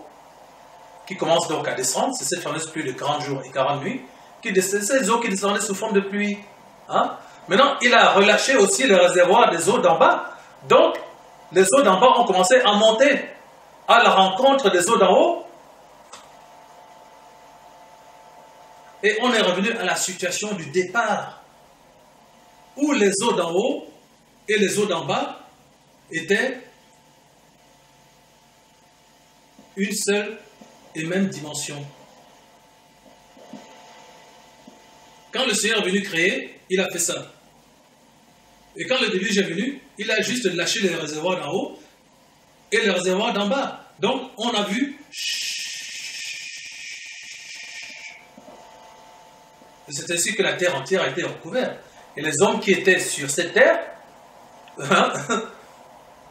qui commencent donc à descendre. C'est cette fameuse pluie de 40 jours et 40 nuits, ces eaux qui descendaient sous forme de pluie. Hein? Maintenant, il a relâché aussi les réservoirs des eaux d'en bas. Donc, les eaux d'en bas ont commencé à monter à la rencontre des eaux d'en haut. Et on est revenu à la situation du départ, où les eaux d'en haut et les eaux d'en bas étaient une seule et même dimension. Quand le Seigneur est venu créer, il a fait ça. Et quand le déluge est venu, il a juste lâché les réservoirs d'en haut et les réservoirs d'en bas. Donc, on a vu... C'est ainsi que la terre entière a été recouverte. Et les hommes qui étaient sur cette terre,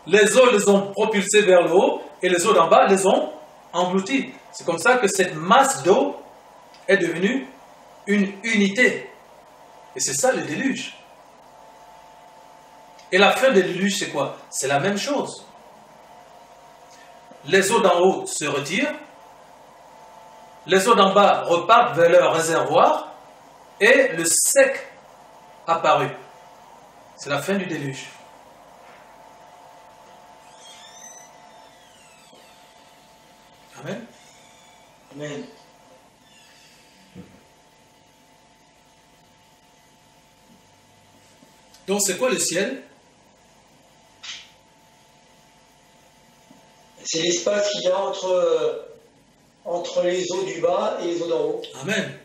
les eaux les ont propulsés vers le haut et les eaux d'en bas les ont engloutis. C'est comme ça que cette masse d'eau est devenue une unité. Et c'est ça le déluge. Et la fin du déluge, c'est quoi? C'est la même chose. Les eaux d'en haut se retirent, les eaux d'en bas repartent vers leur réservoir, et le sec apparut. C'est la fin du déluge. Amen. Amen. Donc c'est quoi le ciel? C'est l'espace qu'il y a entre les eaux du bas et les eaux d'en haut. Amen.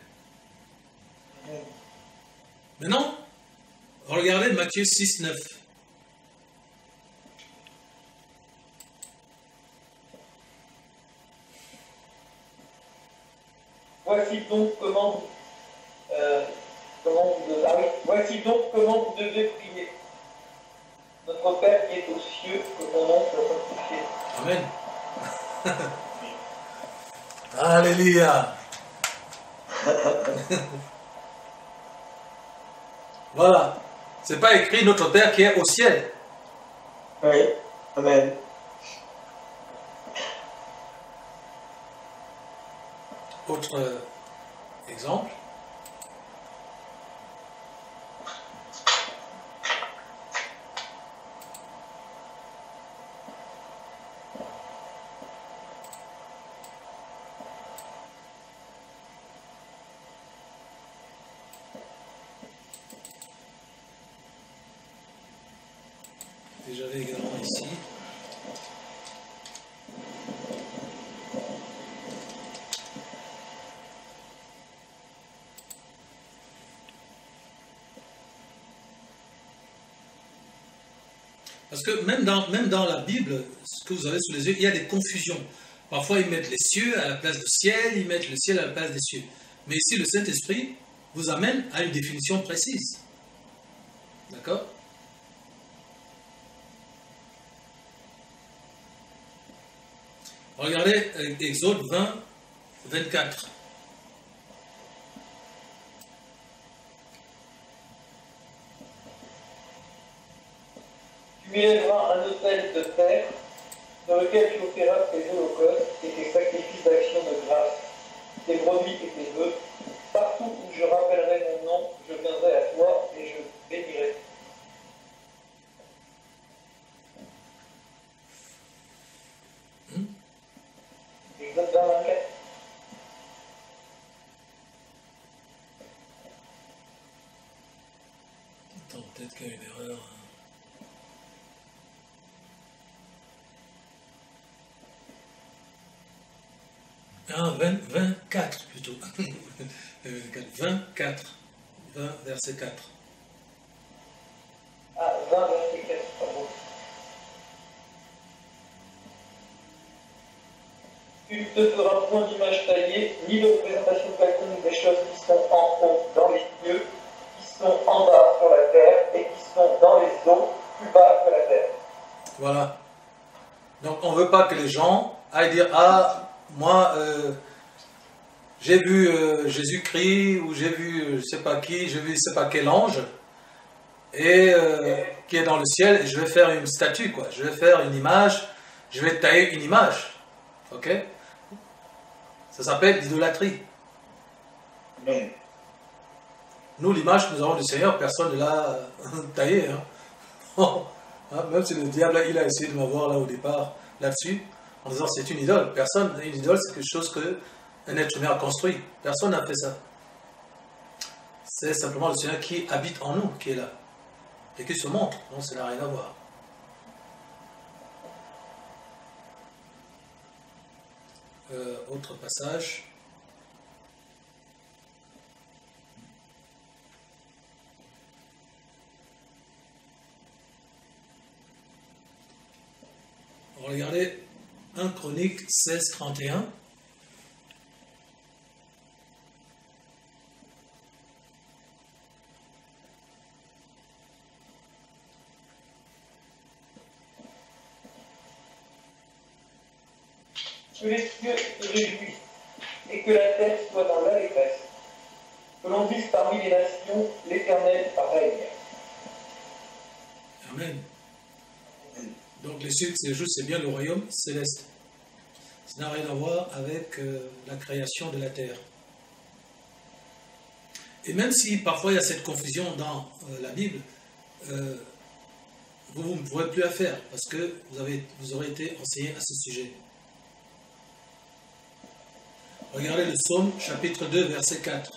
Maintenant, regardez Matthieu 6, 9. Voici donc comment vous devez prier. Notre Père qui est aux cieux, que ton nom soit sanctifié. Amen. Alléluia. Voilà. C'est pas écrit notre Père qui est au ciel. Oui. Amen. Autre exemple. Et j'avais également ici. Parce que même dans la Bible, ce que vous avez sous les yeux, il y a des confusions. Parfois, ils mettent les cieux à la place du ciel, ils mettent le ciel à la place des cieux. Mais ici, le Saint-Esprit vous amène à une définition précise. D'accord? Regardez Exode 20, 24. construira un autel de terre dans lequel tu offriras tes holocaustes et tes sacrifices d'action de grâce, tes brebis et tes bœufs. Partout où je rappellerai mon nom, je viendrai à toi et je bénirai. Exode 24. Attends, peut-être qu'il y a une erreur. Ah, 24 plutôt. 24. 20, verset 4. Ah, 20, verset 4, pardon. Tu ne te feras point d'image taillée, ni de représentation quelconque des choses qui sont en haut dans les cieux, qui sont en bas sur la terre, et qui sont dans les eaux plus bas que la terre. Voilà. Donc on ne veut pas que les gens aillent dire ah, moi j'ai vu Jésus-Christ, ou j'ai vu je ne sais pas qui, j'ai vu je ne sais pas quel ange, et qui est dans le ciel, et je vais faire une statue, quoi. Je vais faire une image, je vais tailler une image. Ok? Ça s'appelle l'idolâtrie. Amen. Nous, l'image que nous avons du Seigneur, personne ne l'a taillée. Hein. Même si le diable, il a essayé de m'avoir là au départ, là-dessus, en disant c'est une idole. Personne, une idole, c'est quelque chose qu'un être humain a construit. Personne n'a fait ça. C'est simplement le Seigneur qui habite en nous, qui est là. Et qui se montre. Donc ça n'a rien à voir. Autre passage. Regardez 1 Chronique 16, 31. Que les cieux se réjouissent et que la terre soit dans l'allégresse. Que l'on dise parmi les nations, l'Éternel règne. Amen. Donc les cieux qui se réjouissent, c'est bien le royaume céleste. Ça n'a rien à voir avec la création de la terre. Et même si parfois il y a cette confusion dans la Bible, vous ne pourrez plus la faire parce que vous aurez été enseigné à ce sujet. Regardez le psaume chapitre 2 verset 4.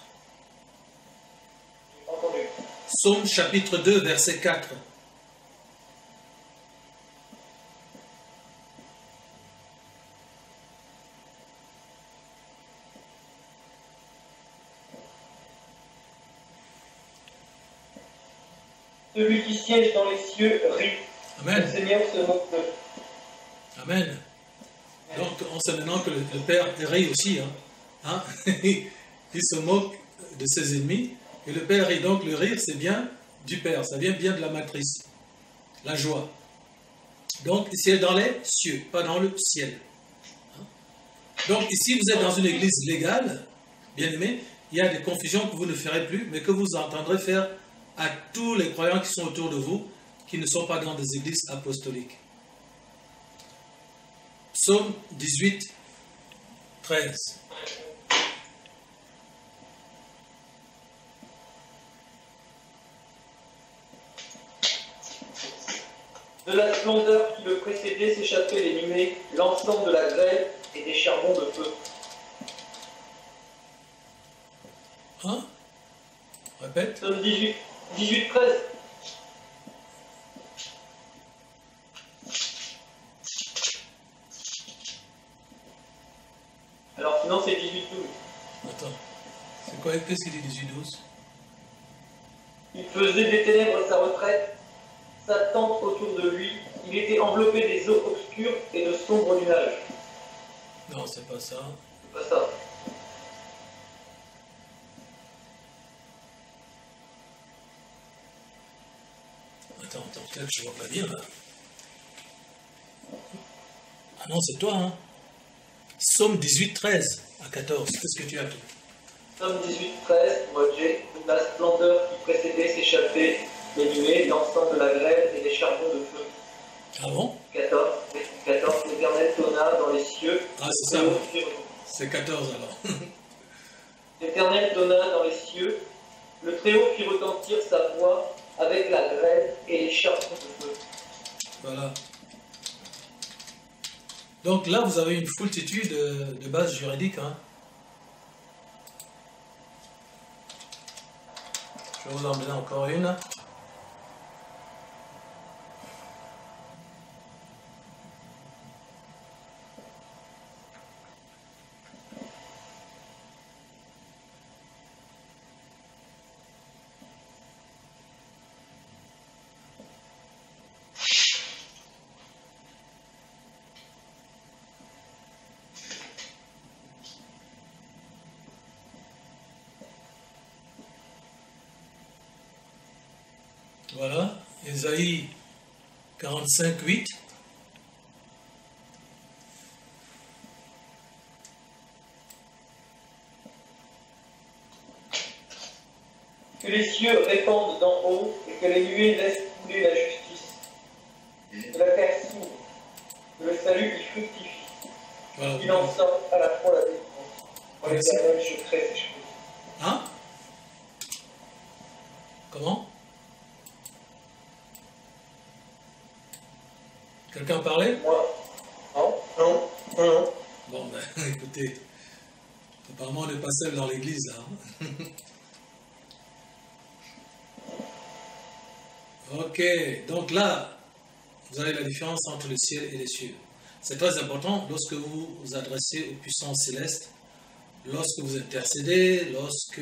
Psaume chapitre 2 verset 4. Celui qui siège dans les cieux rit. Amen. Le Seigneur se moque d'eux. Amen. Donc on sait maintenant que le Père rit aussi. Hein? Il se moque de ses ennemis. Et le Père rit. Donc le rire, c'est bien du Père. Ça vient bien de la matrice. La joie. Donc ici, dans les cieux, pas dans le ciel. Donc ici, vous êtes dans une église légale, bien aimé. Il y a des confusions que vous ne ferez plus, mais que vous entendrez faire à tous les croyants qui sont autour de vous, qui ne sont pas dans des églises apostoliques. Psaume 18, 13. De la splendeur qui le précédait s'échappait les nuées, l'encens de la grêle et des charbons de feu. Hein? Répète. Psaume 18, 13. Alors sinon c'est 18, 12. Attends. C'est quoi? Qu'est-ce qu'il dit 18, 12? Il faisait des ténèbres sa retraite, sa tente autour de lui. Il était enveloppé des eaux obscures et de sombres nuages. Non, c'est pas ça. C'est pas ça. Attends, peut-être que je vois pas bien là. Ah non, c'est toi, hein. Psaume 18, 13 à 14. Qu'est-ce que tu as, toi? Psaume 18, 13, moi j'ai la splendeur qui précédait s'échappait, les nuées, l'encens de la grêle et les charbons de feu. Ah bon? 14, l'Éternel tonna dans les cieux. Ah, c'est ça. C'est 14 alors. L'Éternel tonna dans les cieux. Le Très-Haut fit retentir sa voix avec la grêle et les charbons de feu. Voilà. Donc là, vous avez une foultitude de bases juridiques. Hein. Je vais vous en donner encore une. Voilà, Ésaïe 45, 8. Que les cieux répandent d'en haut et que les nuées laissent couler la justice. Que la terre s'ouvre, que le salut y fructifie. Voilà. Il en sort à la fois la délivrance. Moi, l'Éternel, je crée ces choses. Hein? Comment? Quelqu'un parlait? Moi, non. Non, non, non. Bon, ben, écoutez, apparemment on n'est pas seul dans l'église là. Hein. Ok, donc là, vous avez la différence entre le ciel et les cieux. C'est très important lorsque vous vous adressez aux puissances célestes, lorsque vous intercédez, lorsque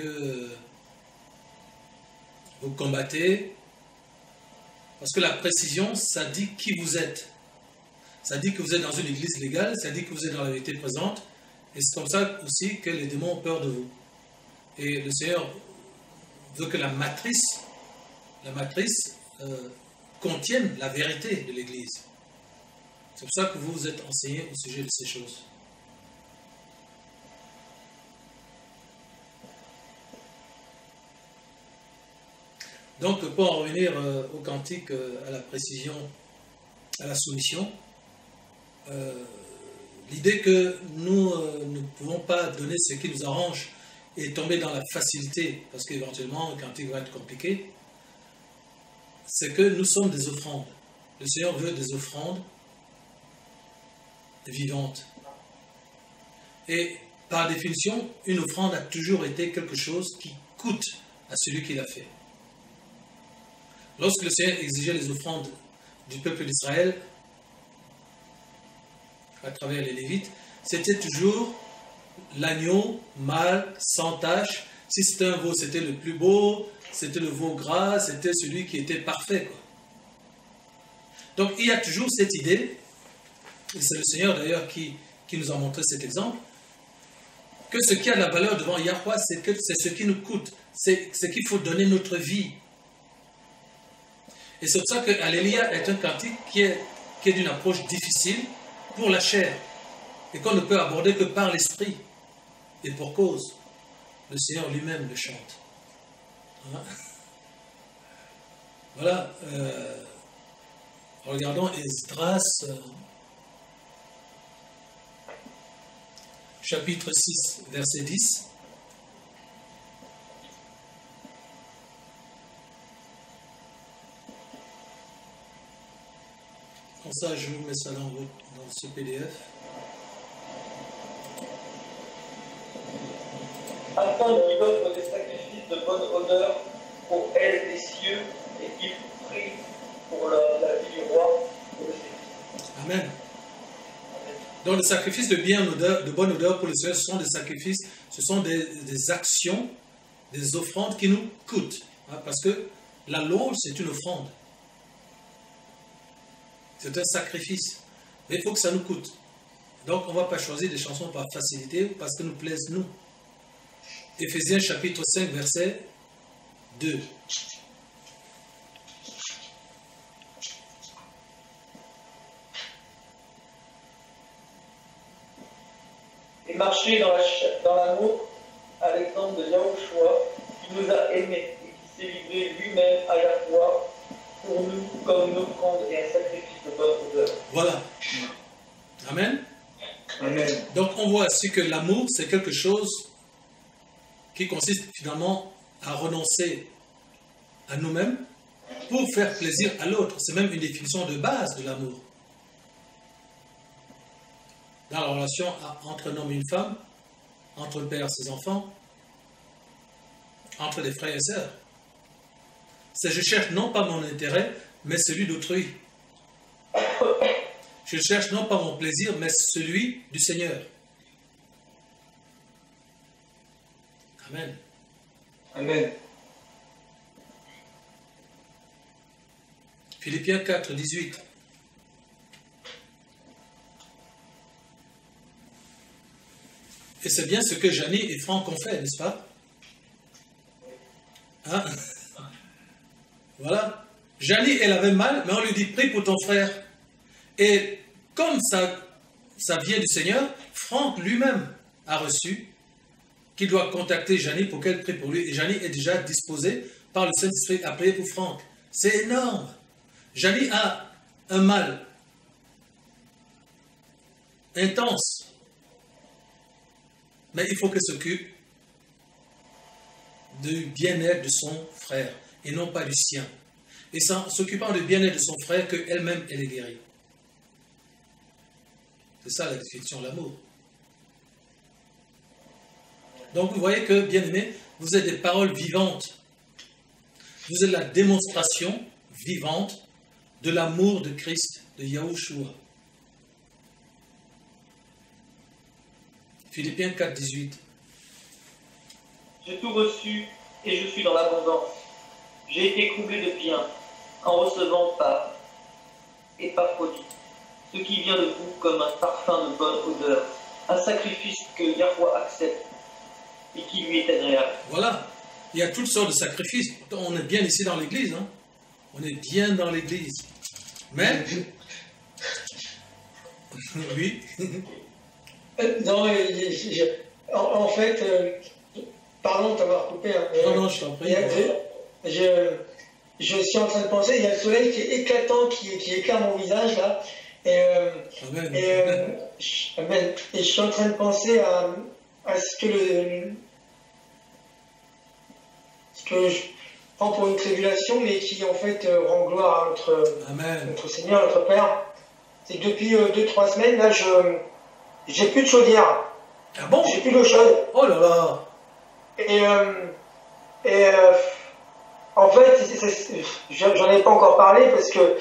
vous combattez, parce que la précision, ça dit qui vous êtes. Ça dit que vous êtes dans une église légale, ça dit que vous êtes dans la vérité présente, et c'est comme ça aussi que les démons ont peur de vous. Et le Seigneur veut que la matrice contienne la vérité de l'église. C'est pour ça que vous vous êtes enseigné au sujet de ces choses. Donc, pour en revenir au cantique, à la précision, à la soumission, l'idée que nous ne pouvons pas donner ce qui nous arrange et tomber dans la facilité, parce qu'éventuellement le cantique va être compliqué, c'est que nous sommes des offrandes. Le Seigneur veut des offrandes vivantes. Et par définition, une offrande a toujours été quelque chose qui coûte à celui qui l'a fait. Lorsque le Seigneur exigeait les offrandes du peuple d'Israël, à travers les Lévites, c'était toujours l'agneau mâle, sans tache. Si c'était un veau, c'était le plus beau, c'était le veau gras, c'était celui qui était parfait, quoi. Donc il y a toujours cette idée, et c'est le Seigneur d'ailleurs qui nous a montré cet exemple, que ce qui a de la valeur devant Yahweh, c'est ce qui nous coûte, c'est ce qu'il faut donner notre vie. Et c'est pour ça que Alléluia est un cantique qui est d'une approche difficile pour la chair, et qu'on ne peut aborder que par l'esprit, et pour cause. Le Seigneur lui-même le chante. Hein? Voilà. Regardons Esdras, chapitre 6, verset 10. Comme ça, je vous mets ça dans ce PDF. Afin qu'il offre des sacrifices de bonne odeur pour elle des cieux et qu'il prie pour la vie du roi pour le Seigneur. Amen. Donc les sacrifices de bonne odeur pour le Seigneur, ce sont des sacrifices, ce sont des actions, des offrandes qui nous coûtent. Hein, parce que la louange, c'est une offrande. C'est un sacrifice. Mais il faut que ça nous coûte. Donc on ne va pas choisir des chansons par facilité parce que nous plaisent nous. Éphésiens chapitre 5, verset 2. Et marcher dans l'amour à l'exemple de Yahushua, qui nous a aimés et qui s'est livré lui-même à la fois pour nous comme une offrande et un sacrifice de bonne odeur. Voilà. Amen. Amen. Donc on voit aussi que l'amour, c'est quelque chose qui consiste finalement à renoncer à nous-mêmes pour faire plaisir à l'autre. C'est même une définition de base de l'amour. Dans la relation entre un homme et une femme, entre le père et ses enfants, entre les frères et sœurs. C'est je cherche non pas mon intérêt, mais celui d'autrui. Je cherche non pas mon plaisir, mais celui du Seigneur. Amen. Amen. Philippiens 4, 18. Et c'est bien ce que Janie et Franck ont fait, n'est-ce pas? Hein? Voilà. Janie, elle avait mal, mais on lui dit, prie pour ton frère. Et comme ça vient du Seigneur, Franck lui-même a reçu qu'il doit contacter Janie pour qu'elle prie pour lui. Et Janie est déjà disposée par le Saint-Esprit à prier pour Franck. C'est énorme. Janie a un mal intense. Mais il faut qu'elle s'occupe du bien-être de son frère et non pas du sien. Et c'est en s'occupant du bien-être de son frère qu'elle-même, elle est guérie. C'est ça la définition de l'amour. Donc vous voyez que, bien-aimés, vous êtes des paroles vivantes. Vous êtes la démonstration vivante de l'amour de Christ, de Yahushua. Philippiens 4, 18. J'ai tout reçu et je suis dans l'abondance. J'ai été comblé de bien en recevant par Épaphrodite, ce qui vient de vous comme un parfum de bonne odeur, un sacrifice que Yahweh accepte et qui lui est agréable. Voilà, il y a toutes sortes de sacrifices. On est bien ici dans l'église, hein? On est bien dans l'église. Mais, oui. Non, en fait, pardon de t'avoir coupé. Hein, Non, je t'en prie. Je suis en train de penser, il y a le soleil qui est éclatant, qui éclaire mon visage là. Amen. Amen. Et je suis en train de penser à ce que je prends pour une tribulation, mais qui en fait rend gloire à notre Seigneur, notre Père. C'est que depuis 2-3 semaines, là, j'ai plus de chaudière. Ah bon? J'ai plus d'eau chaude. Oh là là. En fait, j'en ai pas encore parlé parce que,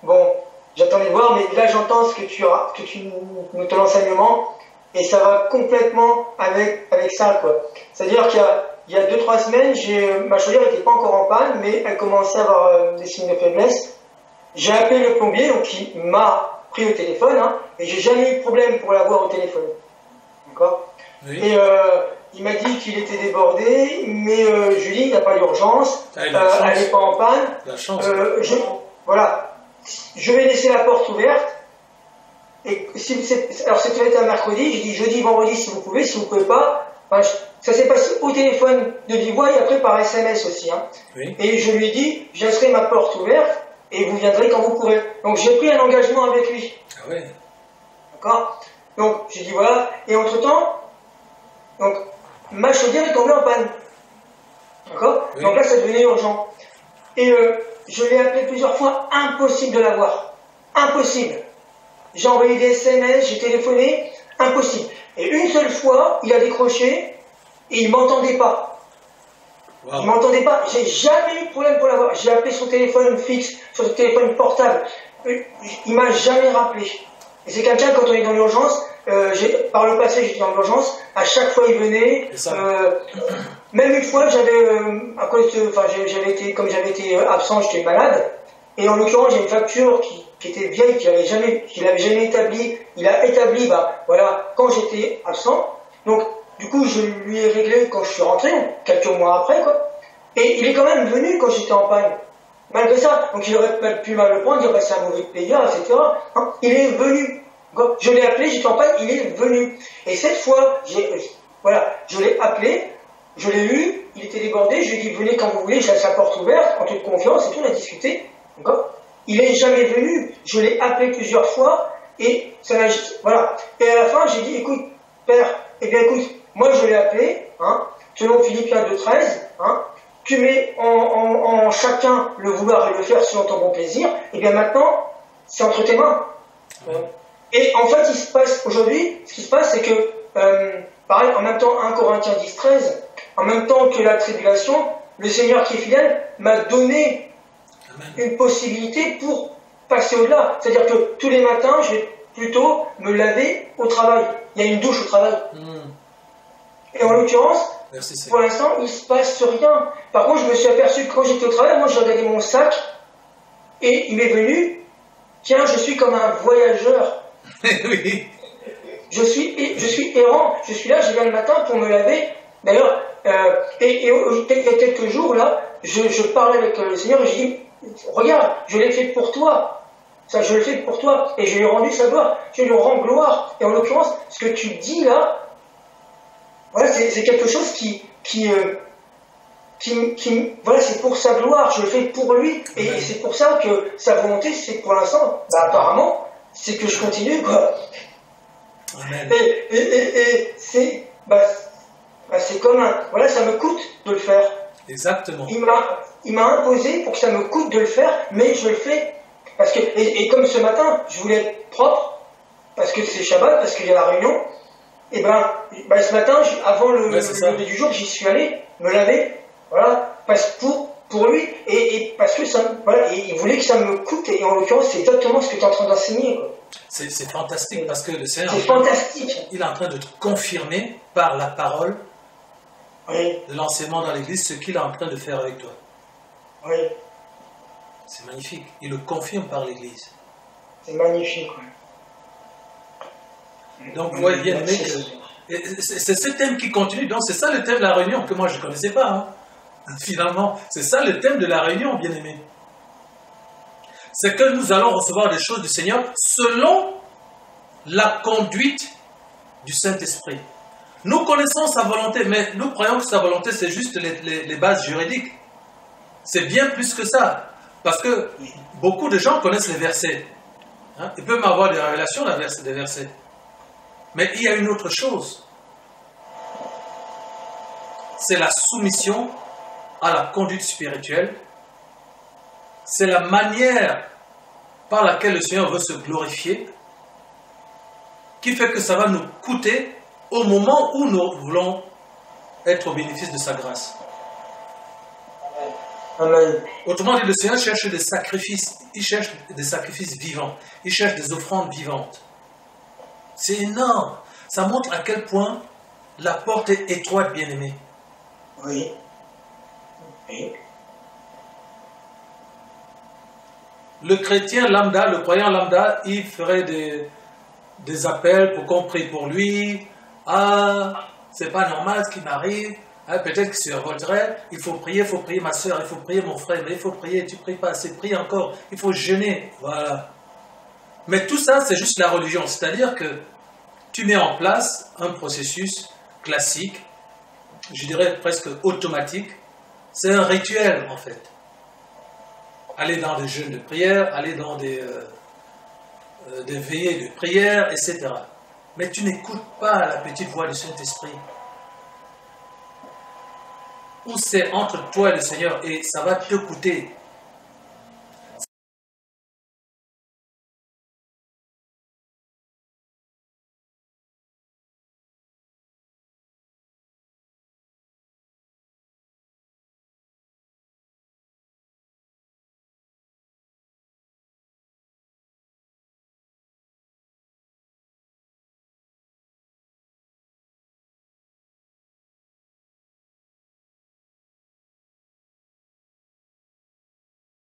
bon, j'attendais de voir, mais là j'entends ce que tu nous ton enseignement, et ça va complètement avec ça, quoi. C'est-à-dire qu'il y a 2-3 semaines, ma chaudière n'était pas encore en panne, mais elle commençait à avoir des signes de faiblesse. J'ai appelé le plombier, donc il m'a pris au téléphone, hein, et j'ai jamais eu de problème pour l'avoir au téléphone. D'accord? Oui. Et il m'a dit qu'il était débordé, mais je lui ai dit, il n'y a pas d'urgence, elle n'est pas en panne. La chance. Voilà. Je vais laisser la porte ouverte. Et alors, c'était un mercredi, j'ai dit jeudi, vendredi, si vous pouvez, si vous ne pouvez pas. Enfin, ça s'est passé au téléphone de vive voix et après par SMS aussi. Hein. Oui. Et je lui ai dit, je laisserai ma porte ouverte et vous viendrez quand vous pourrez. Donc, j'ai pris un engagement avec lui. Ah ouais. D'accord? Donc, j'ai dit voilà. Et entre-temps, donc, ma chaudière est tombée en panne. D'accord? Oui. Donc là, ça devenait urgent. Et je l'ai appelé plusieurs fois, impossible de l'avoir. Impossible. J'ai envoyé des SMS, j'ai téléphoné, impossible. Et une seule fois, il a décroché et il ne m'entendait pas. Wow. Il ne m'entendait pas. J'ai jamais eu de problème pour l'avoir. J'ai appelé son téléphone fixe, sur son téléphone portable. Il ne m'a jamais rappelé. Et c'est quelqu'un, quand on est dans l'urgence, par le passé, j'étais dans l'urgence, à chaque fois il venait. Même une fois, comme j'avais été absent, j'étais malade. Et en l'occurrence, j'ai une facture qui était vieille, qu'il n'avait jamais établie. Il a établi, quand j'étais absent. Donc, du coup, je lui ai réglé quand je suis rentré, quelques mois après, quoi. Et il est quand même venu quand j'étais en panne. Malgré ça. Donc, il aurait pu mal le prendre, dire, c'est un mauvais payeur, etc. Hein, il est venu. Je l'ai appelé, j'étais en panne, il est venu. Et cette fois, je l'ai appelé, je l'ai eu, il était débordé, je lui ai dit, venez quand vous voulez, je laisse la porte ouverte, en toute confiance, et tout, on a discuté. D'accord? Il n'est jamais venu. Je l'ai appelé plusieurs fois et ça n'a... Voilà. Et à la fin, j'ai dit, écoute, Père, eh bien écoute, moi je l'ai appelé, hein, selon Philippiens 2,13, hein, tu mets en chacun le vouloir et le faire selon ton bon plaisir, et bien maintenant, c'est entre tes mains. Et en fait, il se passe aujourd'hui, ce qui se passe, c'est que, pareil, en même temps, 1 Corinthiens 10,13, en même temps que la tribulation, le Seigneur qui est fidèle m'a donné une possibilité pour passer au-delà. C'est-à-dire que tous les matins, je vais plutôt me laver au travail. Il y a une douche au travail. Et en l'occurrence, pour l'instant, il ne se passe rien. Par contre, je me suis aperçu que quand j'étais au travail, moi, j'ai regardé mon sac et il m'est venu, tiens, je suis comme un voyageur. Oui. Je suis errant. Je suis là, je viens le matin pour me laver. D'ailleurs, il y a quelques jours, là, je parlais avec le Seigneur et je dis, regarde, je l'ai fait pour toi. Ça, je le fais pour toi. Et je lui ai rendu sa gloire. Je lui rends gloire. Et en l'occurrence, ce que tu dis là, voilà, c'est quelque chose voilà, c'est pour sa gloire. Je le fais pour lui. Et c'est pour ça que sa volonté, c'est que pour l'instant, apparemment, c'est que je continue, quoi. Amen. Et c'est, c'est comme voilà, ça me coûte de le faire. Exactement. Il m'a imposé pour que ça me coûte de le faire, mais je le fais. Parce que, et comme ce matin, je voulais être propre, parce que c'est Shabbat, parce qu'il y a la réunion, et ce matin, avant le lever du jour, j'y suis allé, me laver, voilà, pour lui, et parce que ça, voilà, et il voulait que ça me coûte, et en l'occurrence, c'est exactement ce que tu es en train d'enseigner, quoi. C'est fantastique, parce que le Seigneur, c'est fantastique. Il est en train de te confirmer par la parole de l'enseignement dans l'Église ce qu'il est en train de faire avec toi. Oui. C'est magnifique. Il le confirme par l'Église. C'est magnifique. Oui. Donc, vous voyez bien aimé que c'est ce thème qui continue. Donc, c'est ça le thème de la réunion que moi je ne connaissais pas. Hein. Finalement, c'est ça le thème de la réunion, bien aimé. C'est que nous allons recevoir des choses du Seigneur selon la conduite du Saint-Esprit. Nous connaissons sa volonté, mais nous croyons que sa volonté, c'est juste les bases juridiques. C'est bien plus que ça. Parce que beaucoup de gens connaissent les versets. Hein? Ils peuvent avoir des révélations des versets. Mais il y a une autre chose. C'est la soumission à la conduite spirituelle. C'est la manière par laquelle le Seigneur veut se glorifier, qui fait que ça va nous coûter au moment où nous voulons être au bénéfice de sa grâce. Amen. Autrement dit, le Seigneur cherche des sacrifices. Il cherche des sacrifices vivants. Il cherche des offrandes vivantes. C'est énorme. Ça montre à quel point la porte est étroite, bien-aimé. Oui. Oui. Le chrétien lambda, le croyant lambda, il ferait des appels pour qu'on prie pour lui. Ah, c'est pas normal ce qui m'arrive. Ah, peut-être qu'il se révolterait. Il faut prier ma soeur, il faut prier mon frère, mais il faut prier, tu pries pas assez, prie encore. Il faut jeûner. Voilà. Mais tout ça, c'est juste la religion. C'est-à-dire que tu mets en place un processus classique, je dirais presque automatique. C'est un rituel, en fait. Aller dans des jeûnes de prière, aller dans des veillées de prière, etc. Mais tu n'écoutes pas la petite voix du Saint-Esprit. Ou c'est entre toi et le Seigneur, et ça va te coûter.